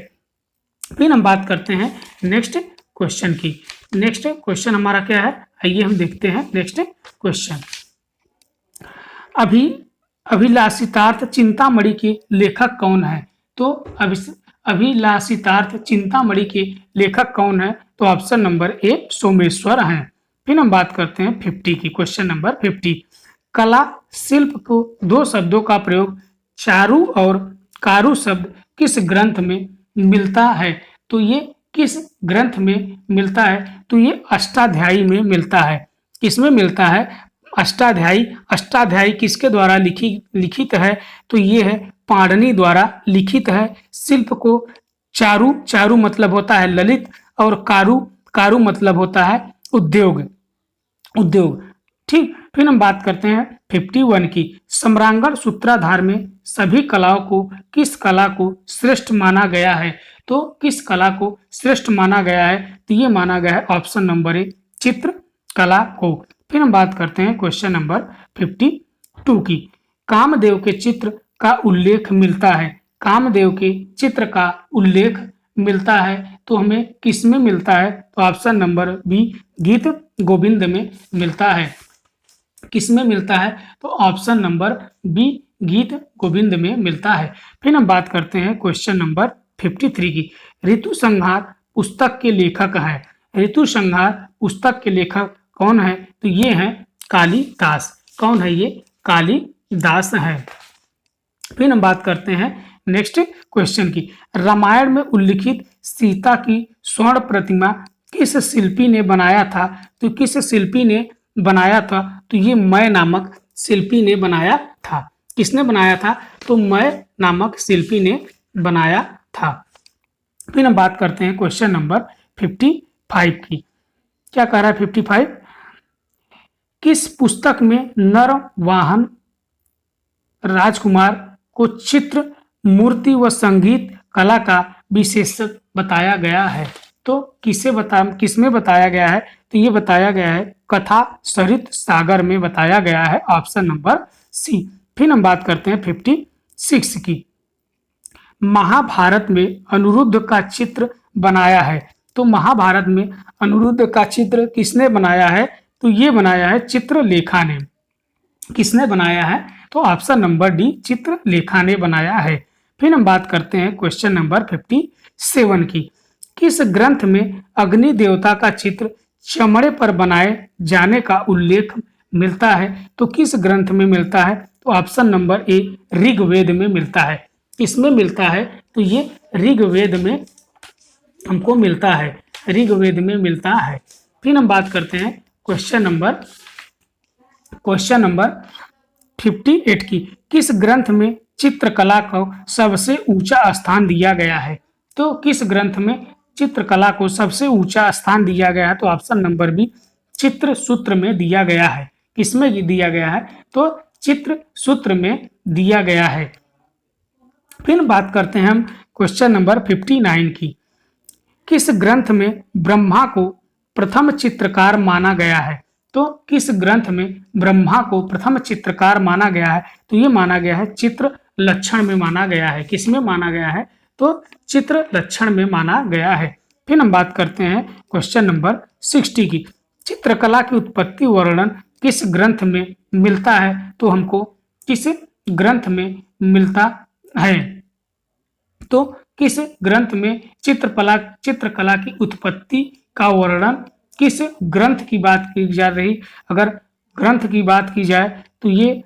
फिर हम बात करते हैं नेक्स्ट क्वेश्चन की। नेक्स्ट क्वेश्चन हमारा क्या है, आइए हम देखते हैं नेक्स्ट क्वेश्चन। अभिलाषितार्थ चिंतामणि के लेखक कौन है, तो अभिलाषितार्थ चिंतामणि के लेखक कौन है, तो ऑप्शन नंबर ए सोमेश्वर हैं। फिर हम बात करते हैं 50 की। Question number 50। कला शिल्प को 2 शब्दों का प्रयोग चारु और कारु शब्द किस ग्रंथ में मिलता है, तो ये किस ग्रंथ में मिलता है, तो ये अष्टाध्यायी में मिलता है। किसमें मिलता है, अष्टाध्यायी, अष्टाध्यायी किसके द्वारा लिखित है? तो ये है पाणिनि द्वारा लिखित है। शिल्प को चारु, चारु मतलब होता है ललित, और कारू, कारू मतलब होता है उद्योग, उद्योग। ठीक, फिर हम बात करते हैं 51 की। सम्रांगण सूत्राधार में सभी कलाओं को किस कला को श्रेष्ठ माना गया है? तो किस कला को श्रेष्ठ माना गया है? तो ये माना गया है ऑप्शन नंबर ए, चित्र कला को। फिर हम बात करते हैं क्वेश्चन नंबर 52 की। कामदेव के चित्र का उल्लेख मिलता है, कामदेव के चित्र का उल्लेख मिलता है तो हमें किस में मिलता है? तो ऑप्शन नंबर बी, गीत गोविंद में मिलता है। किस में मिलता है? तो ऑप्शन नंबर बी, गीत गोविंद में मिलता है। फिर हम बात करते हैं क्वेश्चन नंबर 53 की। ऋतु संहार पुस्तक के लेखक है, ऋतु संहार पुस्तक के लेखक कौन है? तो ये है कालिदास। कौन है ये? कालिदास है। फिर हम बात करते हैं नेक्स्ट क्वेश्चन की। रामायण में उल्लिखित सीता की स्वर्ण प्रतिमा किस शिल्पी ने बनाया था? तो किस शिल्पी ने बनाया था? तो ये मय नामक शिल्पी ने बनाया था। किसने बनाया था? तो मय नामक शिल्पी ने बनाया था। फिर हम बात करते हैं क्वेश्चन नंबर 55 की। क्या कह रहा है 55? किस पुस्तक में नर वाहन राजकुमार को चित्र, मूर्ति व संगीत कला का विशेषज्ञ बताया गया है? तो किसमें बताया गया है? तो ये बताया गया है कथा सरित सागर में बताया गया है, ऑप्शन नंबर सी। फिर हम बात करते हैं 56 की। महाभारत में अनिरुद्ध का चित्र बनाया है, तो महाभारत में अनिरुद्ध का चित्र किसने बनाया है? तो ये बनाया है चित्रलेखा ने। किसने बनाया है? तो ऑप्शन नंबर डी, चित्रलेखा ने बनाया है। फिर हम बात करते हैं क्वेश्चन नंबर 57 की। किस ग्रंथ में अग्नि देवता का चित्र चमड़े पर बनाए जाने का उल्लेख मिलता है? तो किस ग्रंथ में मिलता है? तो ऑप्शन नंबर ए, ऋग्वेद में मिलता है। किसमें मिलता है? तो ये ऋग्वेद में हमको मिलता है, ऋग्वेद में मिलता है। फिर हम बात करते हैं क्वेश्चन नंबर 58 की। किस ग्रंथ में चित्रकला को सबसे ऊंचा स्थान दिया गया है? तो किस ग्रंथ में चित्रकला को सबसे ऊंचा स्थान दिया गया है? तो ऑप्शन नंबर बी, चित्र सूत्र में दिया गया है। किसमें दिया गया है? तो चित्र सूत्र में दिया गया है। फिर बात करते हैं हम क्वेश्चन नंबर 59 की। किस ग्रंथ में ब्रह्मा को प्रथम चित्रकार माना गया है? तो किस ग्रंथ में ब्रह्मा को प्रथम चित्रकार माना गया है? तो ये माना गया है चित्र लक्षण में माना गया है। किसमें माना गया है? तो चित्र लक्षण में माना गया है। फिर हम बात करते हैं क्वेश्चन नंबर 60 की। चित्रकला की उत्पत्ति वर्णन किस ग्रंथ में मिलता है? तो हमको किस ग्रंथ में मिलता है? तो किस ग्रंथ में चित्रकला की उत्पत्ति का वर्णन किस ग्रंथ की बात की जा रही? अगर ग्रंथ की बात की जाए तो ये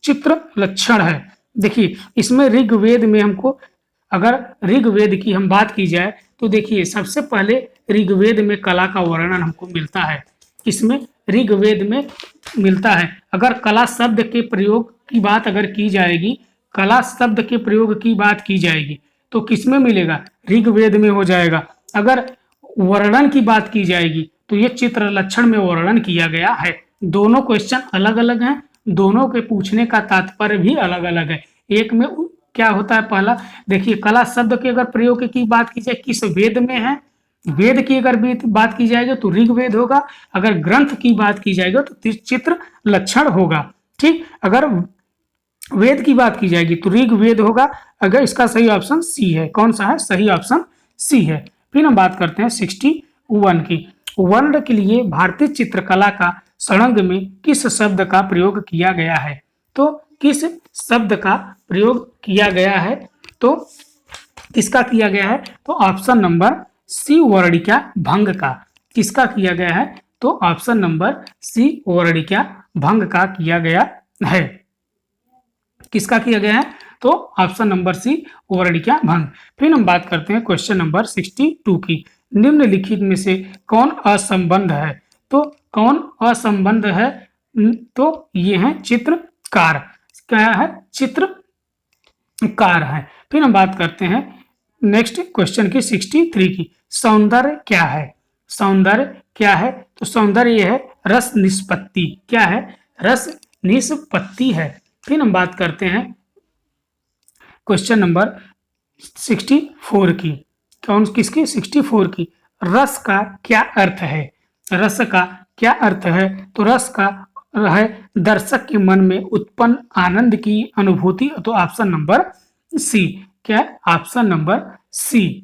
चित्र लक्षण है। देखिए इसमें ऋग्वेद में हमको, अगर ऋग्वेद की हम बात की जाए तो देखिए सबसे पहले ऋग्वेद में कला का वर्णन हमको मिलता है। इसमें ऋग्वेद में मिलता है। अगर कला शब्द के प्रयोग की बात अगर की जाएगी, कला शब्द के प्रयोग की बात की जाएगी तो किसमें मिलेगा? ऋग्वेद में हो जाएगा। अगर वर्णन की बात की जाएगी तो ये चित्र लक्षण में वर्णन किया गया है। दोनों क्वेश्चन अलग अलग हैं, दोनों के पूछने का तात्पर्य भी अलग अलग है। एक में क्या होता है, पहला देखिए कला शब्द के अगर प्रयोग की बात की जाए किस वेद में है, वेद की अगर बात की जाएगी तो ऋग्वेद होगा। अगर ग्रंथ की बात की जाएगी तो चित्र लक्षण होगा। ठीक, अगर वेद की बात की जाएगी तो ऋग्वेद होगा। अगर इसका सही ऑप्शन सी है। कौन सा है? सही ऑप्शन सी है। फिर हम बात करते हैं 61 की। वर्ण के लिए भारतीय चित्रकला का षडंग में किस शब्द का प्रयोग किया गया है? तो किस शब्द का प्रयोग किया गया है? तो किसका किया गया है? तो ऑप्शन नंबर सी, वर्णिका भंग का। किसका किया गया है? तो ऑप्शन नंबर सी, वर्णिका भंग का किया गया है। किसका किया गया है? तो ऑप्शन नंबर सी, वर्णिका भंग। फिर हम बात करते हैं क्वेश्चन नंबर 62 की। निम्नलिखित में से कौन असंबद्ध है? तो कौन असंबद्ध है? तो ये है चित्रकार। क्या है? चित्रकार है। फिर हम बात करते हैं नेक्स्ट क्वेश्चन की 63 की। सौंदर्य क्या है? सौंदर्य क्या है? तो सौंदर्य ये है रस निष्पत्ति। क्या है? रस निष्पत्ति है। फिर हम बात करते हैं क्वेश्चन नंबर 64 की। कौन किसकी? 64 की। रस का क्या अर्थ है? रस का क्या अर्थ है? तो रस का है दर्शक के मन में उत्पन्न आनंद की अनुभूति। तो ऑप्शन नंबर सी। क्या? Option number C.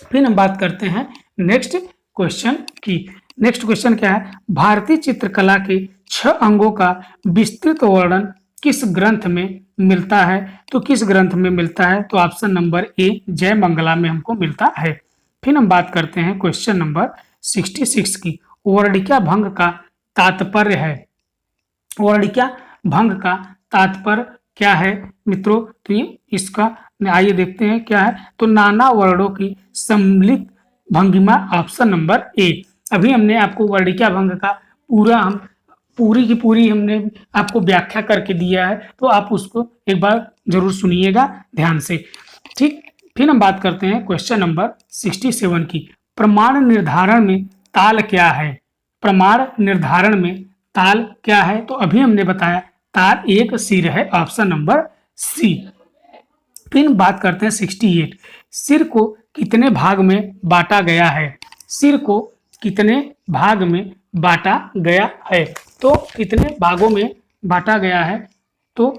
फिर हम बात करते हैं नेक्स्ट क्वेश्चन की। नेक्स्ट क्वेश्चन क्या है? भारतीय चित्रकला के 6 अंगों का विस्तृत वर्णन किस ग्रंथ में मिलता है? तो किस ग्रंथ में मिलता है? तो ऑप्शन नंबर ए जय मंगला में हमको मिलता है। फिर हम बात करते हैं क्वेश्चन नंबर 66 की। वर्णिका भंग का तात्पर्य है। वर्णिका भंग का तात्पर्य क्या है मित्रों? तो इसका आइए देखते हैं क्या है। तो नाना वर्णों की सम्मिलित भंगिमा। Option number A. अभी हमने आपको वर्णिका भंग का पूरी की पूरी हमने आपको व्याख्या करके दिया है, तो आप उसको एक बार जरूर सुनिएगा ध्यान से। ठीक। फिर हम बात करते हैं क्वेश्चन नंबर 67 की। प्रमाण निर्धारण में ताल क्या है? प्रमाण निर्धारण में ताल क्या है? तो अभी हमने बताया ताल एक सिर है। Option number C. फिर बात करते हैं 68। सिर को कितने भाग में बांटा गया है? सिर को कितने भाग में बांटा गया है? तो कितने भागों में बांटा गया है? तो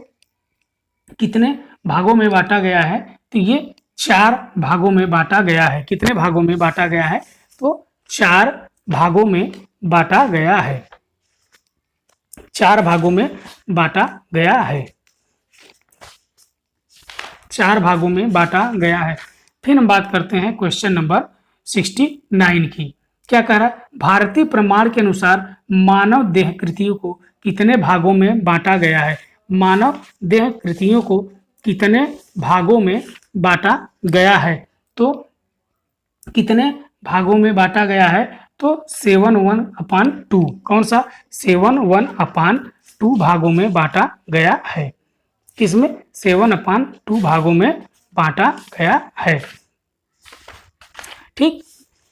कितने भागों में बांटा गया है? तो ये 4 भागों में बांटा गया है। कितने भागों में बांटा गया है? तो 4 भागों में बांटा गया है। 4 भागों में बांटा गया है। 4 भागों में बांटा गया है। फिर हम बात करते हैं क्वेश्चन नंबर 69 की। क्या कह रहा है? भारतीय प्रमाण के अनुसार मानव देह कृतियों को कितने भागों में बांटा गया है? मानव देह कृतियों को कितने भागों में बांटा गया है? तो कितने भागों में बांटा गया है? तो 7/1/2। कौन सा? 7/1/2 भागों में बांटा गया है। किसमें? 7/2 भागों में बांटा गया है। ठीक।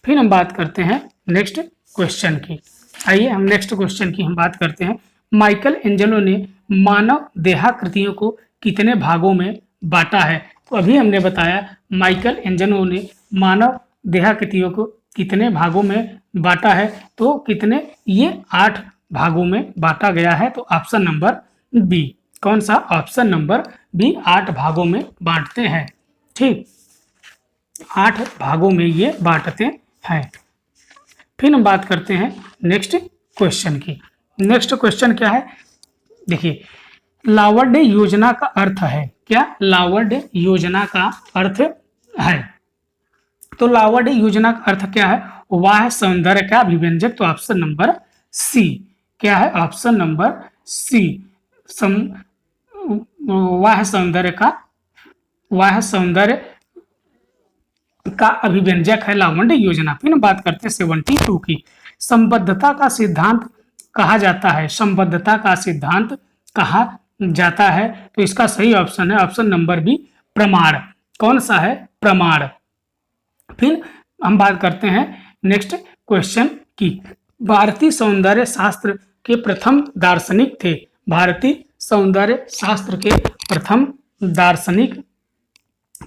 फिर हम बात करते हैं नेक्स्ट क्वेश्चन की। आइए हम नेक्स्ट क्वेश्चन की हम बात करते हैं। माइकल एंजेलो ने मानव देहाकृतियों को कितने भागों में बांटा है? तो अभी हमने बताया माइकल एंजेलो ने मानव देहाकृतियों को कितने भागों में बांटा है। तो कितने? ये 8 भागों में बांटा गया है। तो ऑप्शन नंबर बी। कौन सा? Option number B. 8 भागों में बांटते हैं। ठीक। 8 भागों में ये बांटते हैं। फिर हम बात करते हैं नेक्स्ट क्वेश्चन की। नेक्स्ट क्वेश्चन क्या है? देखिए, लावण्य योजना का अर्थ है। क्या? लावण्य योजना का अर्थ है। तो लावण्य योजना का अर्थ क्या है? वह सौंदर्य का अभिव्यंजक। तो ऑप्शन नंबर सी। क्या है? Option number C. वह सौंदर्य का अभिव्यंजक है लावण्य योजना। फिर बात करते हैं 72 की। संबद्धता का सिद्धांत कहा जाता है। संबद्धता का सिद्धांत कहा जाता है। तो इसका सही ऑप्शन है ऑप्शन नंबर बी, प्रमाण। कौन सा है? प्रमाण। फिर हम बात करते हैं नेक्स्ट क्वेश्चन की। भारतीय सौंदर्य शास्त्र के प्रथम दार्शनिक थे। भारतीय सौंदर्य शास्त्र के प्रथम दार्शनिक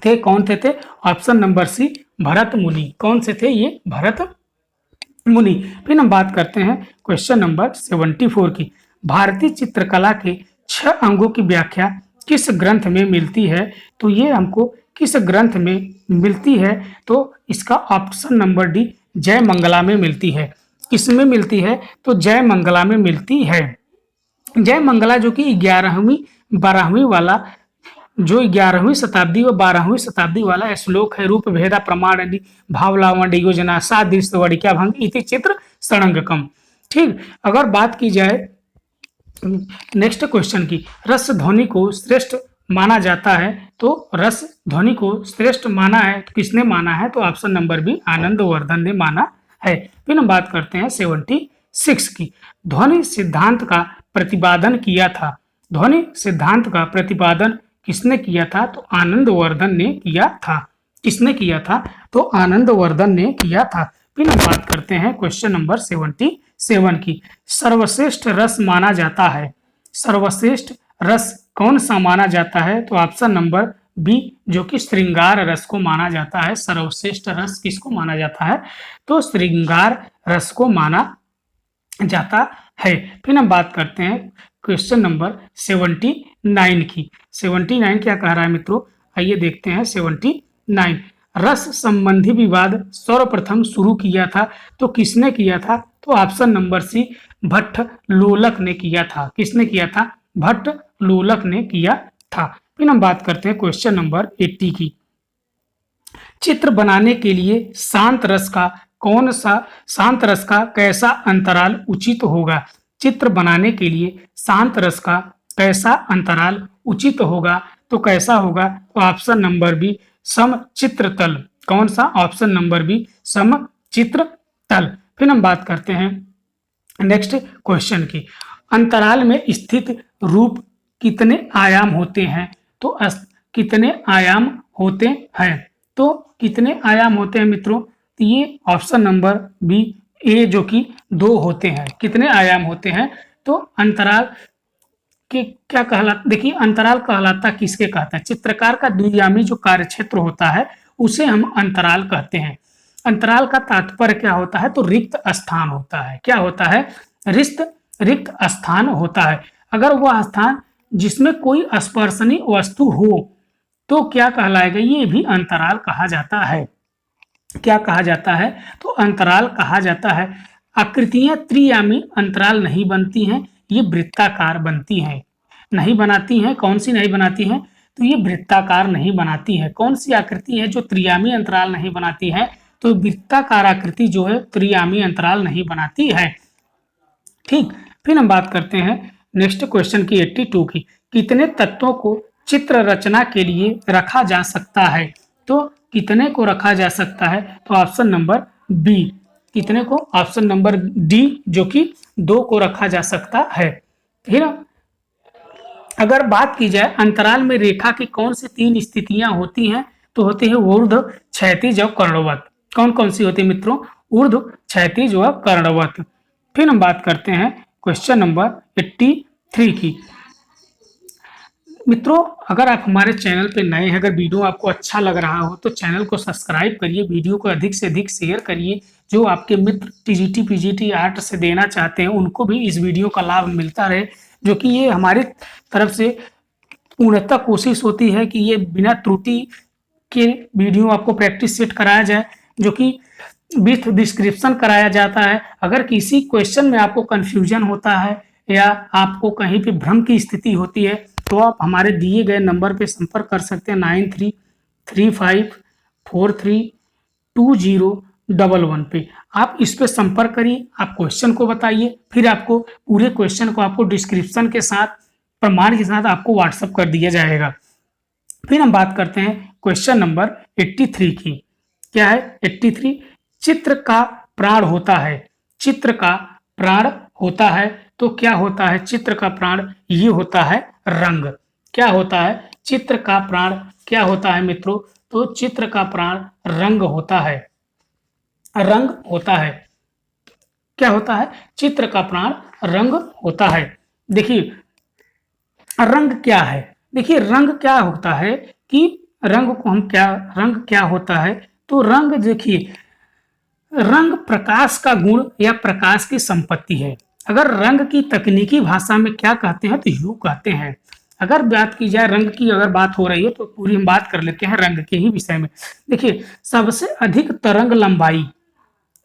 थे। कौन थे? ऑप्शन नंबर सी, भरत मुनि। कौन से थे? ये भरत मुनि। फिर हम बात करते हैं क्वेश्चन नंबर 74 की। भारतीय चित्रकला के 6 अंगों की व्याख्या किस ग्रंथ में मिलती है? तो ये हमको किस ग्रंथ में मिलती है? तो इसका ऑप्शन नंबर डी, जय मंगला में मिलती है। किसमें मिलती है? तो जय मंगला में मिलती है। जय मंगला जो कि 11वीं 12वीं वाला, जो 11वीं शताब्दी व 12वीं शताब्दी वाला श्लोक है। रूप भेदा प्रमाण भाव लावण्य योजना सादृश्य वर्णिका भंग इति चित्र षडंगकम। ठीक। अगर बात की जाए नेक्स्ट क्वेश्चन की, रस ध्वनि को श्रेष्ठ माना जाता है। तो रस ध्वनि को श्रेष्ठ माना है तो किसने माना है? तो option number B, Anand Vardhan ने माना है। फिर हम बात करते हैं 6 की। ध्वनि सिद्धांत का प्रतिपादन किया था। ध्वनि सिद्धांत का प्रतिपादन किसने किया था? तो आनंदवर्धन ने किया था। किसने किया था? तो आनंदवर्धन ने किया था। फिर हम बात करते हैं क्वेश्चन नंबर 77 की। सर्वश्रेष्ठ रस माना जाता है। सर्वश्रेष्ठ रस कौन सा माना जाता है? तो ऑप्शन नंबर बी, जो कि श्रृंगार रस को माना जाता है। सर्वश्रेष्ठ रस किसको माना जाता है? तो श्रृंगार रस को माना जाता है। फिर हम बात करते हैं क्वेश्चन नंबर 79 की। 79 क्या कह रहा है मित्रों? आइए देखते हैं 79। रस संबंधी विवाद सर्वप्रथम शुरू किया था, तो किसने किया था? तो ऑप्शन नंबर सी, भट्ट लोलक ने किया था। किसने किया था? भट्ट लोलक ने किया था। फिर हम बात करते हैं क्वेश्चन नंबर 80 की। चित्र बनाने के लिए शांत रस का कैसा अंतराल उचित होगा? चित्र बनाने के लिए शांत रस का कैसा अंतराल उचित होगा? तो कैसा होगा? तो ऑप्शन नंबर बी, समचित्र तल। कौन सा? ऑप्शन नंबर बी, समचित्र तल। फिर हम बात करते हैं नेक्स्ट क्वेश्चन की। अंतराल में स्थित रूप कितने आयाम होते हैं? तो कितने आयाम होते हैं? तो कितने आयाम होते हैं मित्रों? तो ये ऑप्शन नंबर बी, ए, जो कि 2 होते हैं। कितने आयाम होते हैं? तो अंतराल के क्या कहलाता? देखिए, अंतराल कहलाता किसके कहता है? चित्रकार का द्वियामी जो कार्यक्षेत्र होता है उसे हम अंतराल कहते हैं। अंतराल का तात्पर्य क्या होता है? तो रिक्त स्थान होता है। क्या होता है? रिक्त स्थान होता है। अगर वह स्थान जिसमें कोई स्पर्शनीय वस्तु हो तो क्या कहलाएगा? ये भी अंतराल कहा जाता है। क्या कहा जाता है? तो अंतराल कहा जाता है। आकृतियां त्रियामी अंतराल नहीं बनती हैं, ये वृत्ताकार बनती हैं। नहीं बनाती हैं। कौन सी नहीं बनाती हैं? तो ये वृत्ताकार नहीं बनाती है। कौन सी आकृति है जो त्रियामी अंतराल नहीं बनाती है? तो वृत्ताकार आकृति जो है त्रियामी अंतराल नहीं बनाती है। ठीक। फिर हम बात करते हैं नेक्स्ट क्वेश्चन की 82 की। कितने तत्वों को चित्र रचना के लिए रखा जा सकता है? तो कितने को रखा जा सकता है? तो ऑप्शन नंबर बी। कितने को? ऑप्शन नंबर डी, जो कि 2 को रखा जा सकता है। फिर अगर बात की जाए अंतराल में रेखा की कौन सी 3 स्थितियां होती हैं? तो होती है ऊर्ध्व, क्षैतिज और कर्णवत। कौन कौन सी होती है मित्रों? ऊर्ध्व, क्षैतिज व कर्णवत। फिर हम बात करते हैं क्वेश्चन नंबर 83 की। मित्रों, अगर आप हमारे चैनल पे नए हैं, अगर वीडियो आपको अच्छा लग रहा हो तो चैनल को सब्सक्राइब करिए, वीडियो को अधिक से अधिक शेयर करिए। जो आपके मित्र टीजीटी पीजीटी आर्ट से देना चाहते हैं उनको भी इस वीडियो का लाभ मिलता रहे, जो कि ये हमारी तरफ से पूर्णतः कोशिश होती है कि ये बिना त्रुटि के वीडियो आपको प्रैक्टिस सेट कराया जाए, जो कि विथ डिस्क्रिप्शन कराया जाता है। अगर किसी क्वेश्चन में आपको कन्फ्यूजन होता है या आपको कहीं पे भ्रम की स्थिति होती है तो आप हमारे दिए गए नंबर पे संपर्क कर सकते हैं 9335432011 पे। आप इस पे संपर्क करिए, आप क्वेश्चन को बताइए, फिर आपको पूरे क्वेश्चन को आपको डिस्क्रिप्शन के साथ प्रमाण के साथ आपको व्हाट्सएप कर दिया जाएगा। फिर हम बात करते हैं क्वेश्चन नंबर 83 की। क्या है? 83। चित्र का प्राण होता है। चित्र का प्राण होता है तो क्या होता है? चित्र का प्राण ये होता है रंग। क्या होता है? चित्र का प्राण क्या होता है मित्रों? तो चित्र का प्राण रंग होता है। रंग होता है। क्या होता है? चित्र का प्राण रंग होता है। देखिए, रंग क्या है? देखिए, रंग क्या होता है कि रंग को हम रंग क्या होता है? तो रंग, देखिए, रंग प्रकाश का गुण या प्रकाश की संपत्ति है। अगर रंग की तकनीकी भाषा में क्या कहते हैं तो ह्यू कहते हैं। अगर बात की जाए रंग की, अगर बात हो रही है तो पूरी हम बात कर लेते हैं रंग के ही विषय में। देखिए, सबसे अधिक तरंग लंबाई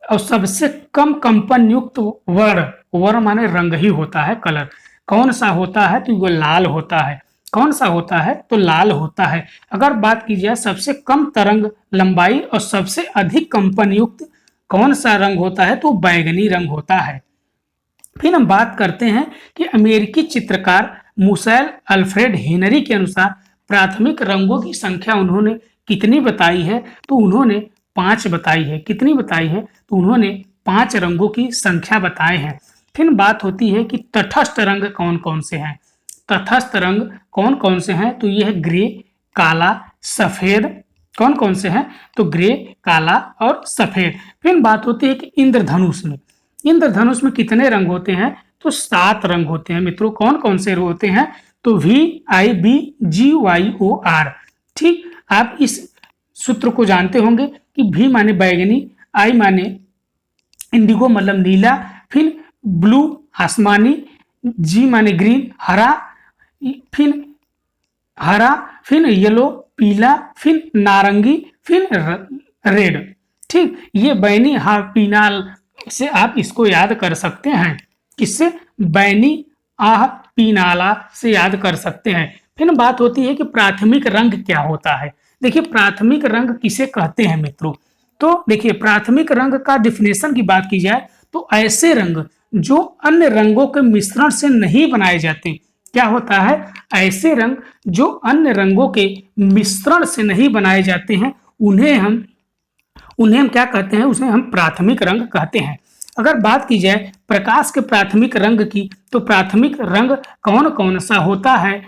और सबसे कम कंपन युक्त वर्ण माने रंग ही होता है, कलर। कौन सा होता है? तो वो लाल होता है। कौन सा होता है? तो लाल होता है। अगर बात की जाए सबसे कम तरंग लंबाई और सबसे अधिक कंपन युक्त कौन सा रंग होता है? तो बैगनी रंग होता है। फिर हम बात करते हैं कि अमेरिकी चित्रकार मुसेल अल्फ्रेड हेनरी के अनुसार प्राथमिक रंगों की संख्या उन्होंने कितनी बताई है? तो उन्होंने 5 बताई है। कितनी बताई है? तो उन्होंने 5 रंगों की संख्या बताए हैं। फिर बात होती है कि तटस्थ रंग कौन कौन से हैं। तटस्थ रंग कौन कौन से हैं, तो ये है ग्रे, काला, सफेद। कौन कौन से हैं, तो ग्रे, काला और सफेद। फिर बात होती है कि इंद्रधनुष में कितने रंग होते हैं, तो 7 रंग होते हैं मित्रों। कौन कौन से होते हैं, तो VIBGYOR। ठीक, आप इस सूत्र को जानते होंगे कि V माने बैगनी, I माने इंडिगो मतलब नीला, फिर ब्लू आसमानी, G माने ग्रीन हरा, फिर येलो पीला, फिर नारंगी, फिर रेड। ठीक, ये बैनी हा पीनाल से आप इसको याद कर सकते हैं। किससे, बैनी आह पीनाला से याद कर सकते हैं। फिर बात होती है कि प्राथमिक रंग क्या होता है। देखिए प्राथमिक रंग किसे कहते हैं मित्रों, तो देखिए प्राथमिक रंग का डिफिनेशन की बात की जाए तो ऐसे रंग जो अन्य रंगों के मिश्रण से नहीं बनाए जाते। क्या होता है, ऐसे रंग जो अन्य रंगों के मिश्रण से नहीं बनाए जाते हैं, उन्हें हम क्या कहते हैं, उसे हम प्राथमिक रंग कहते हैं। अगर बात की जाए प्रकाश के प्राथमिक रंग की, तो प्राथमिक रंग कौन कौन सा होता है,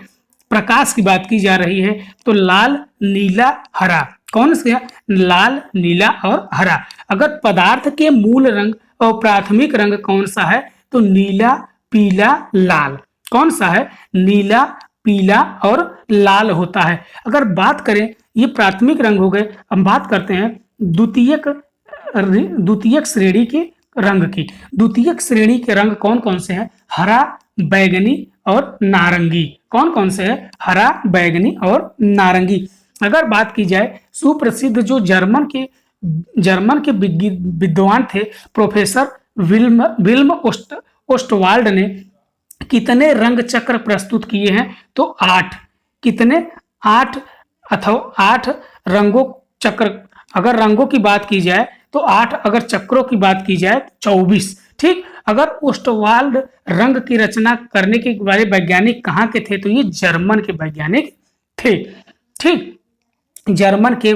प्रकाश की बात की जा रही है तो लाल, नीला, हरा। कौन सा, लाल, नीला और हरा। अगर पदार्थ के मूल रंग और प्राथमिक रंग कौन सा है, तो नीला, पीला, लाल। कौन सा है, नीला, पीला और लाल होता है। अगर बात करें, ये प्राथमिक रंग हो गए। अब बात करते हैं द्वितीयक श्रेणी के रंग की। द्वितीयक श्रेणी के रंग कौन कौन से हैं, हरा, बैगनी और नारंगी। कौन कौन से हैं, हरा, बैगनी और नारंगी। अगर बात की जाए सुप्रसिद्ध जो जर्मन के विद्वान थे प्रोफेसर विल्म ओस्टवाल्ड ने कितने रंग चक्र प्रस्तुत किए हैं, तो 8। कितने, 8 अथवा 8 रंगों चक्र। अगर रंगों की बात की जाए तो 8, अगर चक्रों की बात की जाए 24। ठीक, अगर ओस्टवाल्ड रंग की रचना करने के वाले वैज्ञानिक कहाँ के थे, तो ये जर्मन के वैज्ञानिक थे। ठीक, जर्मन के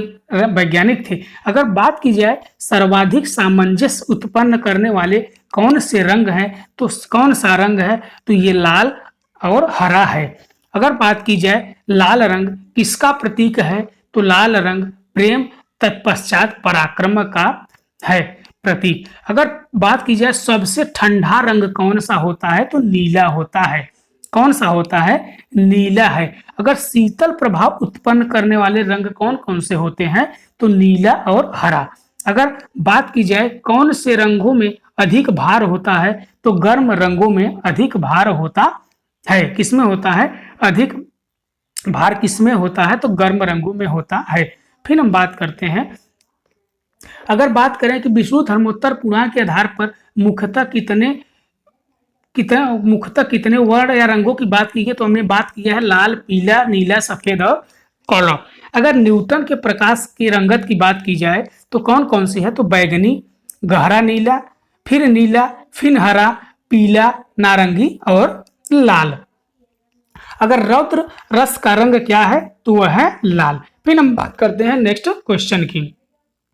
वैज्ञानिक थे। अगर बात की जाए सर्वाधिक सामंजस्य उत्पन्न करने वाले कौन से रंग हैं, तो कौन सा रंग है, तो ये लाल और हरा है। अगर बात की जाए लाल रंग किसका प्रतीक है, तो लाल रंग प्रेम तत्पश्चात पराक्रम का है प्रतीक। अगर बात की जाए सबसे ठंडा रंग कौन सा होता है, तो नीला होता है। कौन सा होता है, नीला है। अगर शीतल प्रभाव उत्पन्न करने वाले रंग कौन कौन से होते हैं, तो नीला और हरा। अगर बात की जाए कौन से रंगों में अधिक भार होता है, तो गर्म रंगों में अधिक भार होता है। किसमें होता है, अधिक भार किसमें होता है, तो गर्म रंगों में होता है। फिर हम बात करते हैं, अगर बात करें कि विष्णु धर्मोत्तर पुराण के आधार पर मुख्यतः कितने वर्ण या रंगों की बात की है, तो हमने बात किया है लाल, पीला, नीला, सफेद और काला। अगर न्यूटन के प्रकाश की रंगत की बात की जाए तो कौन कौन सी है, तो बैगनी, गहरा नीला, फिर हरा, पीला, नारंगी और लाल। अगर रौद्र रस का रंग क्या है, तो वह है लाल। फिर हम बात करते हैं नेक्स्ट क्वेश्चन की,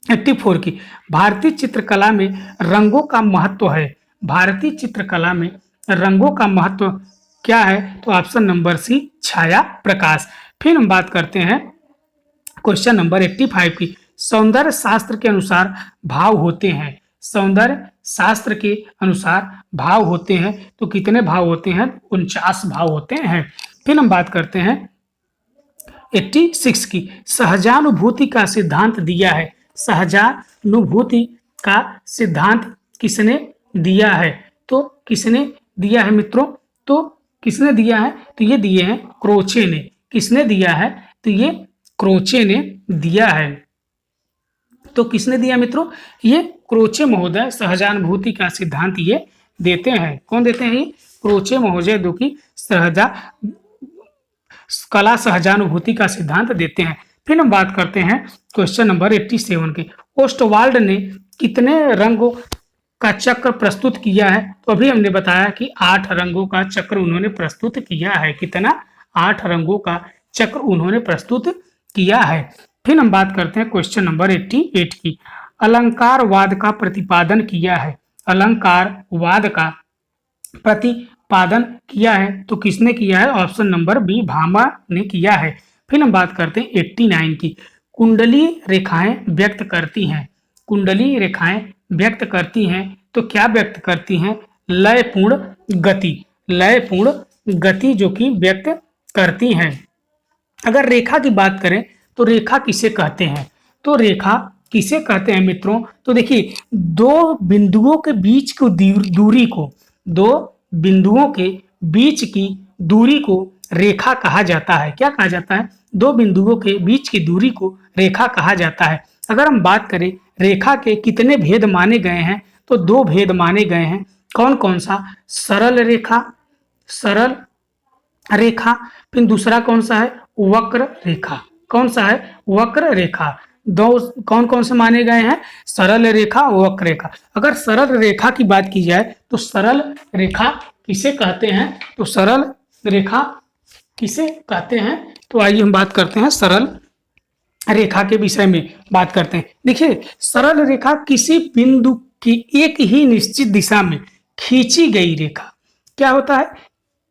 84 की। भारतीय चित्रकला में रंगों का महत्व है। भारतीय चित्रकला में रंगों का महत्व क्या है, तो ऑप्शन नंबर सी, छाया प्रकाश। फिर हम बात करते हैं क्वेश्चन नंबर 85 की। सौंदर्य शास्त्र के अनुसार भाव होते हैं। सौंदर्य शास्त्र के अनुसार भाव होते हैं, तो कितने भाव होते हैं, 49 भाव होते हैं। फिर हम बात करते हैं 86 की। सहजानुभूति का सिद्धांत दिया है। सहजानुभूति का सिद्धांत किसने दिया है, तो किसने दिया है मित्रों, तो किसने दिया है, तो ये दिए हैं क्रोचे ने। किसने दिया है, तो ये क्रोचे ने दिया है। तो किसने दिया मित्रों, ये क्रोचे महोदय सहजानुभूति का सिद्धांत ये देते हैं। कौन देते हैं, ये क्रोचे महोदय जो कि कला सहजानुभूति का सिद्धांत देते हैं। फिर हम बात करते हैं क्वेश्चन नंबर 87 की। ओस्टवाल्ड ने कितने रंगों का चक्र प्रस्तुत किया है, तो अभी हमने बताया कि 8 रंगों का चक्र उन्होंने प्रस्तुत किया है। कितना, 8 रंगों का चक्र उन्होंने प्रस्तुत किया है। फिर हम बात करते हैं क्वेश्चन नंबर 88 की। अलंकारवाद का प्रतिपादन किया है। अलंकारवाद का प्रतिपादन किया है? तो किसने किया है? ऑप्शन नंबर बी, भामा ने किया है। फिर हम बात करते हैं 89 की। कुंडली रेखाएं व्यक्त करती हैं, कुंडली रेखाएं व्यक्त करती हैं तो क्या व्यक्त करती हैं? लयपूर्ण गति, लयपूर्ण गति जो कि व्यक्त करती हैं। अगर रेखा की बात करें तो रेखा किसे कहते हैं? तो रेखा किसे कहते हैं मित्रों? तो देखिए, दो बिंदुओं के बीच की दूरी को, दो बिंदुओं के बीच की दूरी को रेखा कहा जाता है। क्या कहा जाता है? दो बिंदुओं के बीच की दूरी को रेखा कहा जाता है। अगर हम बात करें रेखा के कितने भेद माने गए हैं, तो दो भेद माने गए हैं। कौन कौन सा? सरल रेखा, सरल रेखा। फिर दूसरा कौन सा है? वक्र रेखा। कौन सा है? वक्र रेखा। दो कौन कौन से माने गए हैं? सरल रेखा, वक्र रेखा। अगर सरल रेखा की बात की जाए तो सरल रेखा किसे कहते हैं? तो सरल रेखा किसे कहते हैं? तो आइए हम बात करते हैं सरल रेखा के विषय में बात करते हैं। देखिए, सरल रेखा किसी बिंदु की एक ही निश्चित दिशा में खींची गई रेखा। क्या होता है?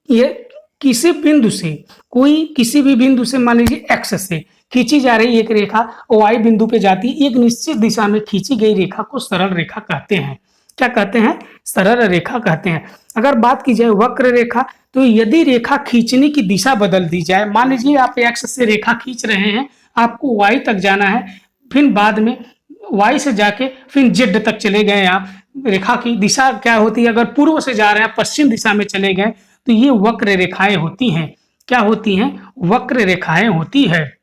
ये किसी बिंदु से, कोई किसी भी बिंदु से, मान लीजिए एक्स से खींची जा रही एक रेखा वाई बिंदु पे जाती, एक निश्चित दिशा में खींची गई रेखा को सरल रेखा कहते हैं। क्या कहते हैं? सरल रेखा कहते हैं। अगर बात की जाए वक्र रेखा, तो यदि रेखा खींचने की दिशा बदल दी जाए, मान लीजिए आप एक्स से रेखा खींच रहे हैं, आपको वाई तक जाना है, फिर बाद में वाई से जाके फिर जेड तक चले गए आप, रेखा की दिशा क्या होती है? अगर पूर्व से जा रहे हैं, पश्चिम दिशा में चले गए, तो ये वक्र रेखाएं होती हैं। क्या होती हैं? वक्र रेखाएं होती है।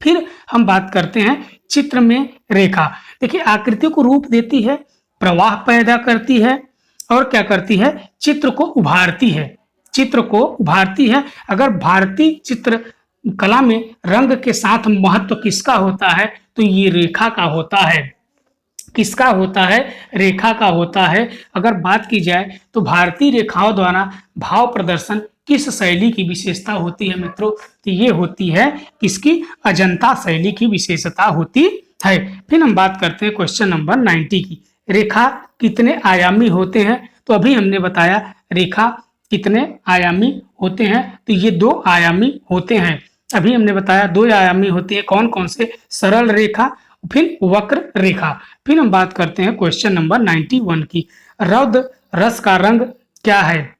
फिर हम बात करते हैं चित्र में रेखा। देखिए, आकृति को रूप देती है, प्रवाह पैदा करती है और क्या करती है? चित्र को उभारती है, चित्र को उभारती है। अगर भारतीय चित्र कला में रंग के साथ महत्व किसका होता है? तो ये रेखा का होता है। किसका होता है? रेखा का होता है। अगर बात की जाए तो भारतीय रेखाओं द्वारा भाव प्रदर्शन किस शैली की विशेषता होती है मित्रों? तो ये होती है किसकी? अजंता शैली की विशेषता होती है। फिर हम बात करते हैं क्वेश्चन नंबर 90 की। रेखा कितने आयामी होते हैं? तो अभी हमने बताया रेखा कितने आयामी होते हैं, तो ये दो आयामी होते हैं। अभी हमने बताया दो आयामी होती है। कौन कौन से? सरल रेखा, फिर वक्र रेखा। फिर हम बात करते हैं क्वेश्चन नंबर 91 की। रौद्र रस का रंग क्या है?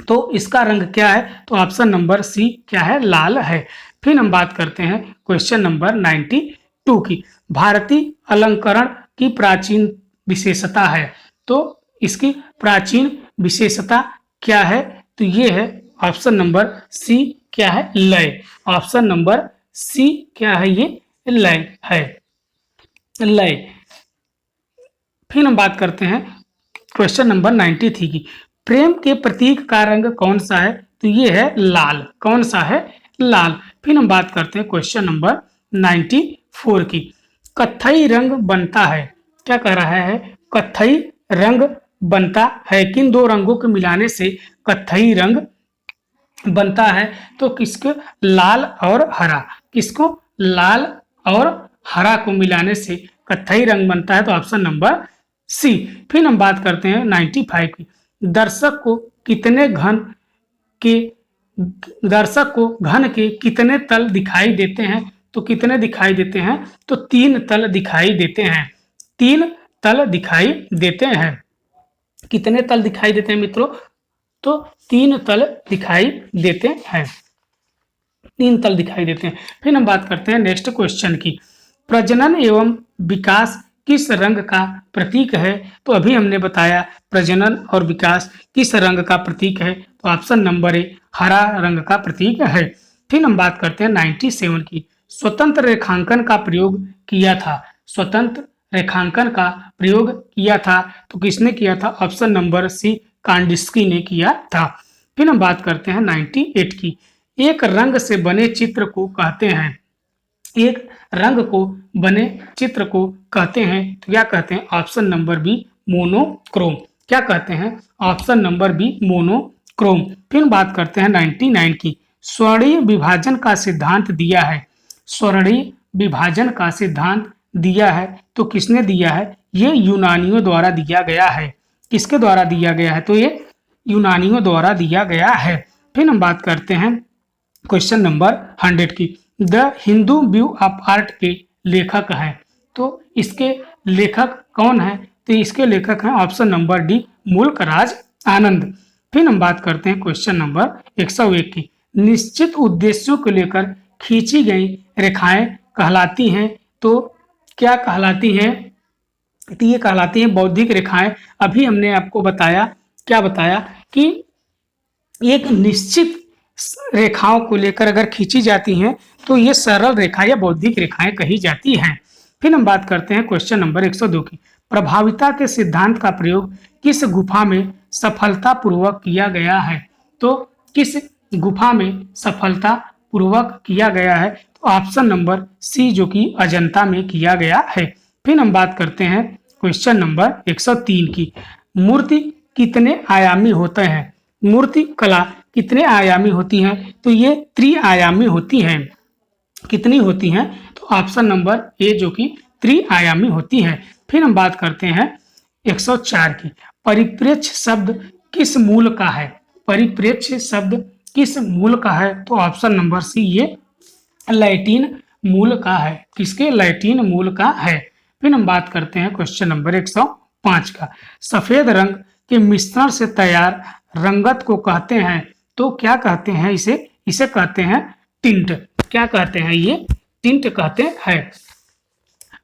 तो इसका रंग क्या है? तो ऑप्शन नंबर सी क्या है? लाल है। फिर हम बात करते हैं क्वेश्चन नंबर 92 की। भारतीय अलंकरण की प्राचीन विशेषता है, तो इसकी प्राचीन विशेषता क्या है? तो ये है ऑप्शन नंबर सी क्या है? लय। ऑप्शन नंबर सी क्या है? ये लय है, लय। फिर हम बात करते हैं क्वेश्चन नंबर 93 की। प्रेम के प्रतीक का रंग कौन सा है? तो ये है लाल। कौन सा है? लाल। फिर हम बात करते हैं क्वेश्चन नंबर 94 की। कत्थई रंग बनता है, क्या कह रहा है? कत्थई रंग बनता है। किन दो रंगों को मिलाने से कत्थई रंग बनता है? तो किसको? लाल और हरा। किसको? लाल और हरा को मिलाने से कत्थई रंग बनता है, तो ऑप्शन नंबर सी। फिर हम बात करते हैं 95 की। दर्शक को कितने घन के कितने तल दिखाई देते हैं? तो कितने दिखाई देते हैं? तो 3 तल दिखाई देते हैं। 3 तल दिखाई देते हैं। कितने तल दिखाई देते हैं मित्रों? तो 3 तल दिखाई देते हैं। 3 तल दिखाई देते हैं। फिर हम बात करते हैं नेक्स्ट क्वेश्चन की। प्रजनन एवं विकास किस रंग का प्रतीक है? तो अभी हमने बताया प्रजनन और विकास किस रंग का प्रतीक है, तो ऑप्शन नंबर ए हरा रंग का प्रतीक है। फिर हम बात करते हैं 97 की। स्वतंत्र रेखांकन का प्रयोग किया था। स्वतंत्र रेखांकन का प्रयोग किया था, तो किसने किया था? ऑप्शन नंबर सी कांडिस्की ने किया था। फिर हम बात करते हैं 98 की। एक रंग से बने चित्र को कहते हैं, एक रंग को बने चित्र को कहते हैं, तो क्या कहते हैं? Option number B monochrome. क्या कहते हैं? Option number B monochrome. फिर बात करते हैं 99 की। स्वर्णीय विभाजन का सिद्धांत दिया है। स्वर्णीय विभाजन का सिद्धांत दिया है, तो किसने दिया है? ये यूनानियों द्वारा दिया गया है। किसके द्वारा दिया गया है? तो ये यूनानियों द्वारा दिया गया है। फिर हम बात करते हैं क्वेश्चन नंबर 100 की। The Hindu view of art के लेखक हैं, तो इसके लेखक कौन है? तो इसके लेखक हैं ऑप्शन नंबर डी, मुल्क राज आनंद। फिर हम बात करते हैं क्वेश्चन नंबर 101 की। निश्चित उद्देश्यों को लेकर खींची गई रेखाएं कहलाती हैं, तो क्या कहलाती हैं? तो ये कहलाती हैं बौद्धिक रेखाएं। अभी हमने आपको बताया, क्या बताया कि एक निश्चित रेखाओं को लेकर अगर खींची जाती हैं तो ये सरल रेखा या बौद्धिक रेखाएं कही जाती हैं। फिर हम बात करते हैं क्वेश्चन नंबर 102 की। प्रभाविता के सिद्धांत का प्रयोग किस गुफा में सफलतापूर्वक किया गया है? तो किस गुफा में सफलतापूर्वक किया गया है? तो ऑप्शन नंबर सी, जो कि अजंता में किया गया है। फिर हम बात करते हैं क्वेश्चन नंबर 103 की। मूर्ति कितने आयामी होते हैं? मूर्ति कला कितने आयामी होती हैं? तो ये त्रिआयामी होती हैं। कितनी होती हैं? तो ऑप्शन नंबर ए, जो कि त्रिआयामी होती है। फिर हम बात करते हैं 104 की। परिप्रेक्ष्य शब्द किस मूल का है? परिप्रेक्ष्य शब्द किस मूल का है? तो ऑप्शन नंबर सी, ये लैटिन मूल का है। किसके? लैटिन मूल का है। फिर हम बात करते हैं क्वेश्चन नंबर 105 का। सफेद रंग के मिश्रण से तैयार रंगत को कहते हैं, तो क्या कहते हैं इसे? इसे कहते हैं टिंट। क्या कहते हैं? ये टिंट कहते हैं।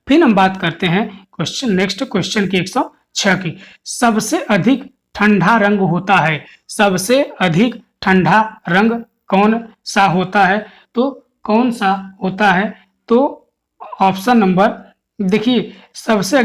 फिर हम बात करते हैं नेक्स्ट क्वेश्चन की 106 की। सबसे अधिक ठंडा रंग होता है, सबसे अधिक ठंडा रंग कौन सा होता है? तो कौन सा होता है? तो ऑप्शन नंबर, देखिए, सबसे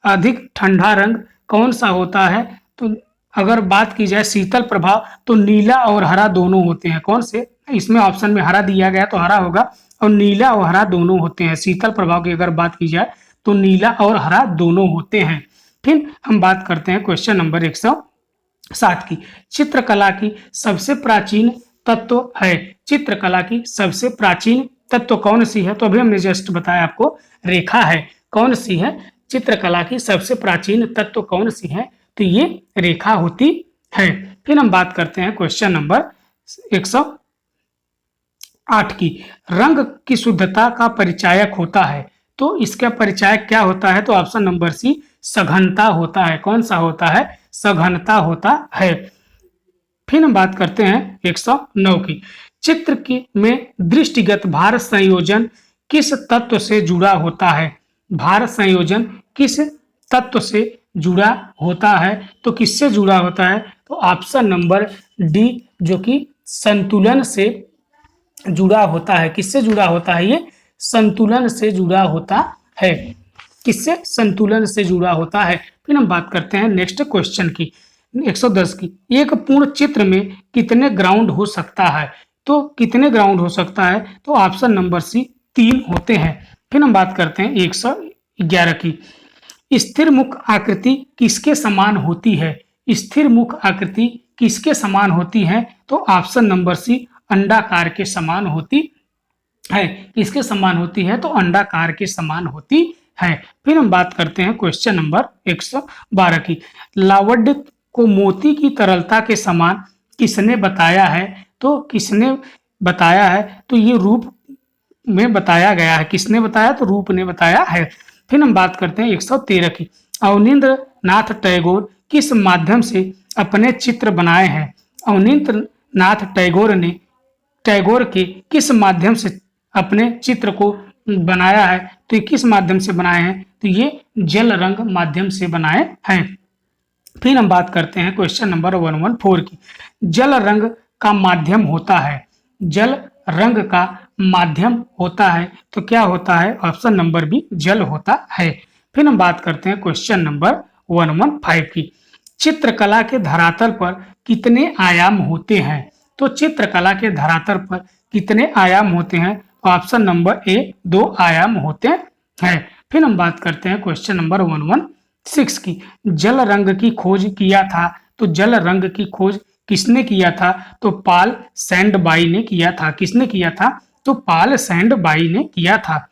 अधिक ठंडा रंग कौन सा होता है? तो अगर बात की जाए शीतल प्रभाव, तो नीला और हरा दोनों होते हैं। कौन से? इसमें ऑप्शन में हरा दिया गया तो हरा होगा, और नीला और हरा दोनों होते हैं। शीतल प्रभाव की अगर बात की जाए तो नीला और हरा दोनों होते हैं। फिर हम बात करते हैं क्वेश्चन नंबर 107 की। चित्रकला की सबसे प्राचीन तत्व है, चित्रकला की सबसे प्राचीन तत्व कौन सी है? तो अभी हमने जस्ट बताया आपको, रेखा है। कौन सी है? चित्रकला की सबसे प्राचीन तत्व कौन सी है? तो ये रेखा होती है। फिर हम बात करते हैं क्वेश्चन नंबर 108 की। रंग की शुद्धता का परिचायक होता है, तो इसका परिचायक क्या होता है? तो ऑप्शन नंबर सी, सघनता होता है। कौन सा होता है? सघनता होता है। फिर हम बात करते हैं 109 की। चित्र की में दृष्टिगत भार संयोजन किस तत्व से जुड़ा होता है? भार संयोजन किस तत्व से जुड़ा होता है? तो किससे जुड़ा होता है? तो ऑप्शन नंबर डी, जो कि संतुलन से जुड़ा होता है। किससे जुड़ा होता है? ये संतुलन से जुड़ा होता है। किससे? संतुलन से जुड़ा होता है। फिर हम बात करते हैं नेक्स्ट क्वेश्चन की 110 की। एक पूर्ण चित्र में कितने ग्राउंड हो सकता है? तो कितने ग्राउंड हो सकता है? तो ऑप्शन नंबर सी, 3 होते हैं। फिर हम बात करते हैं 111 की। स्थिर मुख आकृति किसके समान होती है? स्थिर मुख आकृति किसके समान होती है? तो ऑप्शन नंबर सी, अंडाकार के समान होती है। किसके समान होती है? तो अंडाकार के समान होती है। फिर हम बात करते हैं क्वेश्चन नंबर 112 की। लावण्य को मोती की तरलता के समान किसने बताया है? तो किसने बताया है? तो ये रूप में बताया गया है। किसने बताया? तो रूप ने बताया है। फिर हम बात करते हैं 113 की। अवनींद्र नाथ टैगोर किस माध्यम से अपने चित्र बनाए हैं? अवनींद्र नाथ टैगोर ने टैगोर के किस माध्यम से अपने चित्र को बनाया है? तो ये किस माध्यम से बनाए हैं? तो ये जल रंग माध्यम से बनाए हैं। फिर हम बात करते हैं क्वेश्चन नंबर 114 की। जल रंग का माध्यम होता है, जल रंग का माध्यम होता है, तो क्या होता है? ऑप्शन नंबर बी, जल होता है। फिर हम बात करते हैं क्वेश्चन नंबर 115 की। चित्रकला के धरातल पर कितने आयाम होते हैं? तो चित्रकला के धरातल पर कितने आयाम होते हैं? ऑप्शन नंबर ए, 2 आयाम होते हैं। फिर हम बात करते हैं क्वेश्चन नंबर 116 की। जल रंग की खोज किया था, तो जल रंग की खोज किसने किया था? तो पॉल सैंडबाई ने किया था। किसने किया था? तो पॉल सैंडबाई ने किया था।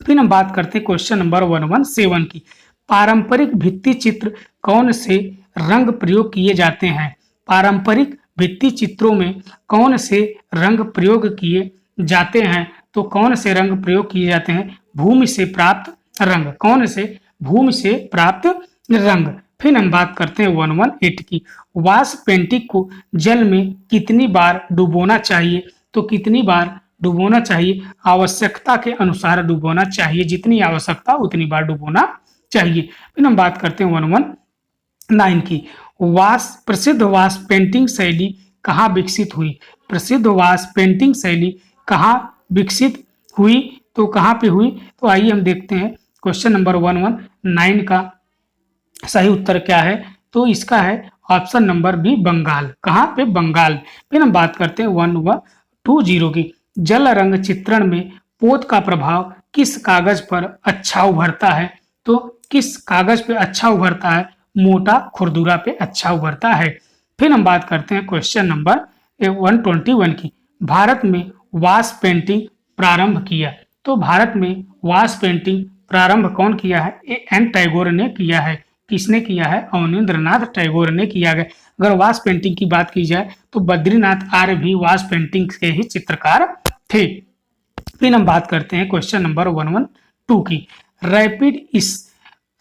फिर हम बात करते हैं क्वेश्चन नंबर 117 की। पारंपरिक भित्ति चित्र कौन से रंग प्रयोग किए जाते हैं? पारंपरिक भित्ति चित्रों में कौन से रंग प्रयोग किए जाते हैं? तो कौन से रंग प्रयोग किए जाते हैं? भूमि से प्राप्त रंग। कौन से? भूमि से प्राप्त रंग। फिर हम बात करते हैं 118 की। वाश पेंटिंग को जल में कितनी बार डुबोना चाहिए? तो कितनी बार डुबोना चाहिए? आवश्यकता के अनुसार डुबोना चाहिए, जितनी आवश्यकता उतनी बार डुबोना चाहिए। फिर हम बात करते हैं 119 की। प्रसिद्ध वाश पेंटिंग शैली कहाँ विकसित हुई? प्रसिद्ध वाश पेंटिंग शैली कहाँ विकसित हुई? तो कहाँ पे हुई? तो आइए हम देखते हैं क्वेश्चन नंबर 119 का सही उत्तर क्या है। तो इसका है ऑप्शन नंबर बी, बंगाल। कहाँ पे? बंगाल। फिर हम बात करते हैं 1120 की। जल रंग चित्रण में पोत का प्रभाव किस कागज पर अच्छा उभरता है? तो किस कागज पे अच्छा उभरता है? मोटा खुरदुरा पे अच्छा उभरता है। फिर हम बात करते हैं क्वेश्चन नंबर 121 की। भारत में वाश पेंटिंग प्रारंभ किया। तो भारत में वाश पेंटिंग प्रारंभ कौन किया है? एन टैगोर ने किया है। किसने किया है? अवनींद्रनाथ टैगोर ने किया है। अगर वाश पेंटिंग की बात की जाए तो बद्रीनाथ आर्य भी वाश पेंटिंग के ही चित्रकार थे। फिर हम बात करते हैं क्वेश्चन नंबर 112 की।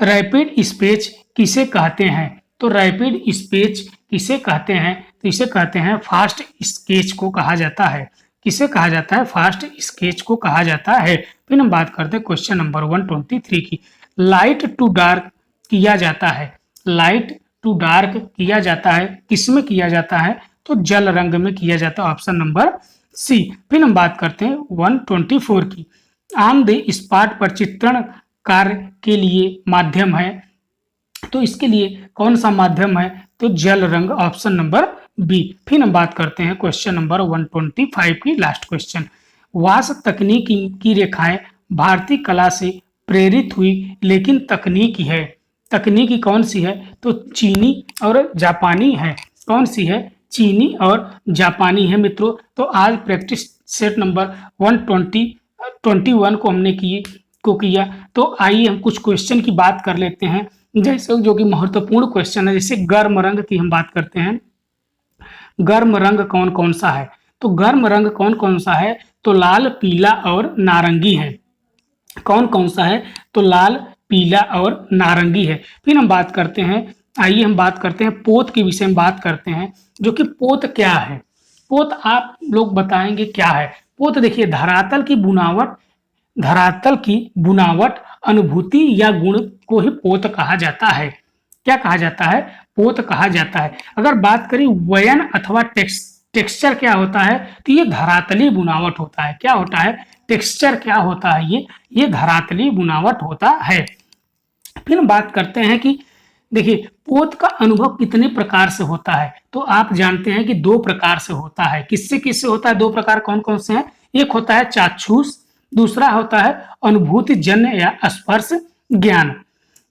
रैपिड स्केच किसे कहते हैं? तो रैपिड स्केच किसे कहते हैं? तो इसे कहते हैं फास्ट स्केच को कहा जाता है। किसे कहा जाता है? फास्ट स्केच को कहा जाता है। फिर हम बात करते हैं क्वेश्चन नंबर 123 की। लाइट टू डार्क किया जाता है। लाइट टू डार्क किया जाता है किसमें किया जाता है? तो जल रंग में किया जाता है, ऑप्शन नंबर सी। फिर हम बात करते हैं 124 की। ऑन द स्पॉट पर चित्रण कार्य के लिए माध्यम है। तो इसके लिए कौन सा माध्यम है? तो जल रंग, ऑप्शन नंबर बी। फिर हम बात करते हैं क्वेश्चन नंबर 125 की, लास्ट क्वेश्चन। वाश तकनीक की रेखाएं भारतीय कला से प्रेरित हुई, लेकिन तकनीकी है। तकनीकी कौन सी है? तो चीनी और जापानी है। कौन सी है? चीनी और जापानी है मित्रों। तो आज प्रैक्टिस सेट नंबर 121 को हमने किया। तो आइए हम कुछ क्वेश्चन की बात कर लेते हैं, जैसे जो कि महत्वपूर्ण क्वेश्चन है। जैसे गर्म रंग की हम बात करते हैं। गर्म रंग कौन कौन सा है? तो गर्म रंग कौन कौन सा है? तो लाल, पीला और नारंगी है। कौन कौन सा है? तो लाल, पीला और नारंगी है। फिर हम बात करते हैं, आइए हम बात करते हैं पोत के विषय में बात करते हैं, जो कि पोत क्या है। पोत आप लोग बताएंगे क्या है? पोत देखिए, धरातल की बुनावट, अनुभूति या गुण को ही पोत कहा जाता है। क्या कहा जाता है? पोत कहा जाता है। अगर बात करें वयन अथवा टेक्सचर क्या होता है? तो ये धरातली बुनावट होता है। क्या होता है? टेक्सचर क्या होता है? ये धरातली बुनावट होता है। फिर हम बात करते हैं कि देखिए, पोत का अनुभव कितने प्रकार से होता है? तो आप जानते हैं कि 2 प्रकार से होता है। किससे किससे होता है? 2 प्रकार कौन कौन से हैं? एक होता है चाक्षुष, दूसरा होता है अनुभूति जन्य या स्पर्श ज्ञान।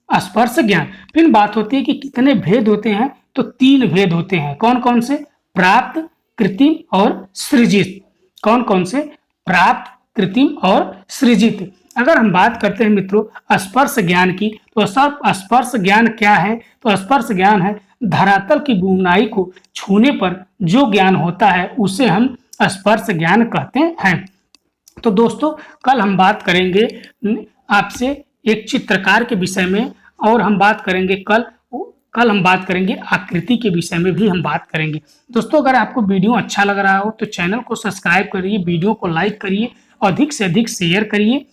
स्पर्श ज्ञान। फिर बात होती है कि कितने भेद होते हैं? तो 3 भेद होते हैं। कौन कौन से? प्राप्त, कृत्रिम और सृजित। कौन कौन से? प्राप्त, कृत्रिम और सृजित। अगर हम बात करते हैं मित्रों स्पर्श ज्ञान की, तो स्पर्श ज्ञान क्या है? तो स्पर्श ज्ञान है धरातल की बुनाई को छूने पर जो ज्ञान होता है उसे हम स्पर्श ज्ञान कहते हैं। तो दोस्तों, कल हम बात करेंगे आपसे एक चित्रकार के विषय में, और हम बात करेंगे कल हम बात करेंगे आकृति के विषय में भी हम बात करेंगे। दोस्तों, अगर आपको वीडियो अच्छा लग रहा हो तो चैनल को सब्सक्राइब करिए, वीडियो को लाइक करिए, अधिक से अधिक शेयर करिए।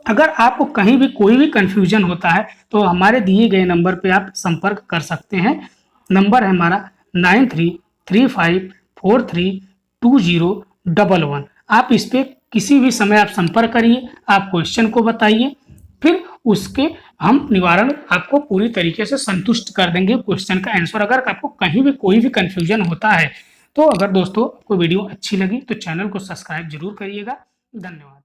अगर आपको कहीं भी कोई भी कंफ्यूजन होता है तो हमारे दिए गए नंबर पे आप संपर्क कर सकते हैं। नंबर है हमारा 9335432011। आप इस पे किसी भी समय आप संपर्क करिए, आप क्वेश्चन को बताइए, फिर उसके हम निवारण आपको पूरी तरीके से संतुष्ट कर देंगे क्वेश्चन का आंसर। अगर आपको कहीं भी कोई भी कंफ्यूजन होता है तो अगर दोस्तों आपको वीडियो अच्छी लगी तो चैनल को सब्सक्राइब जरूर करिएगा। धन्यवाद।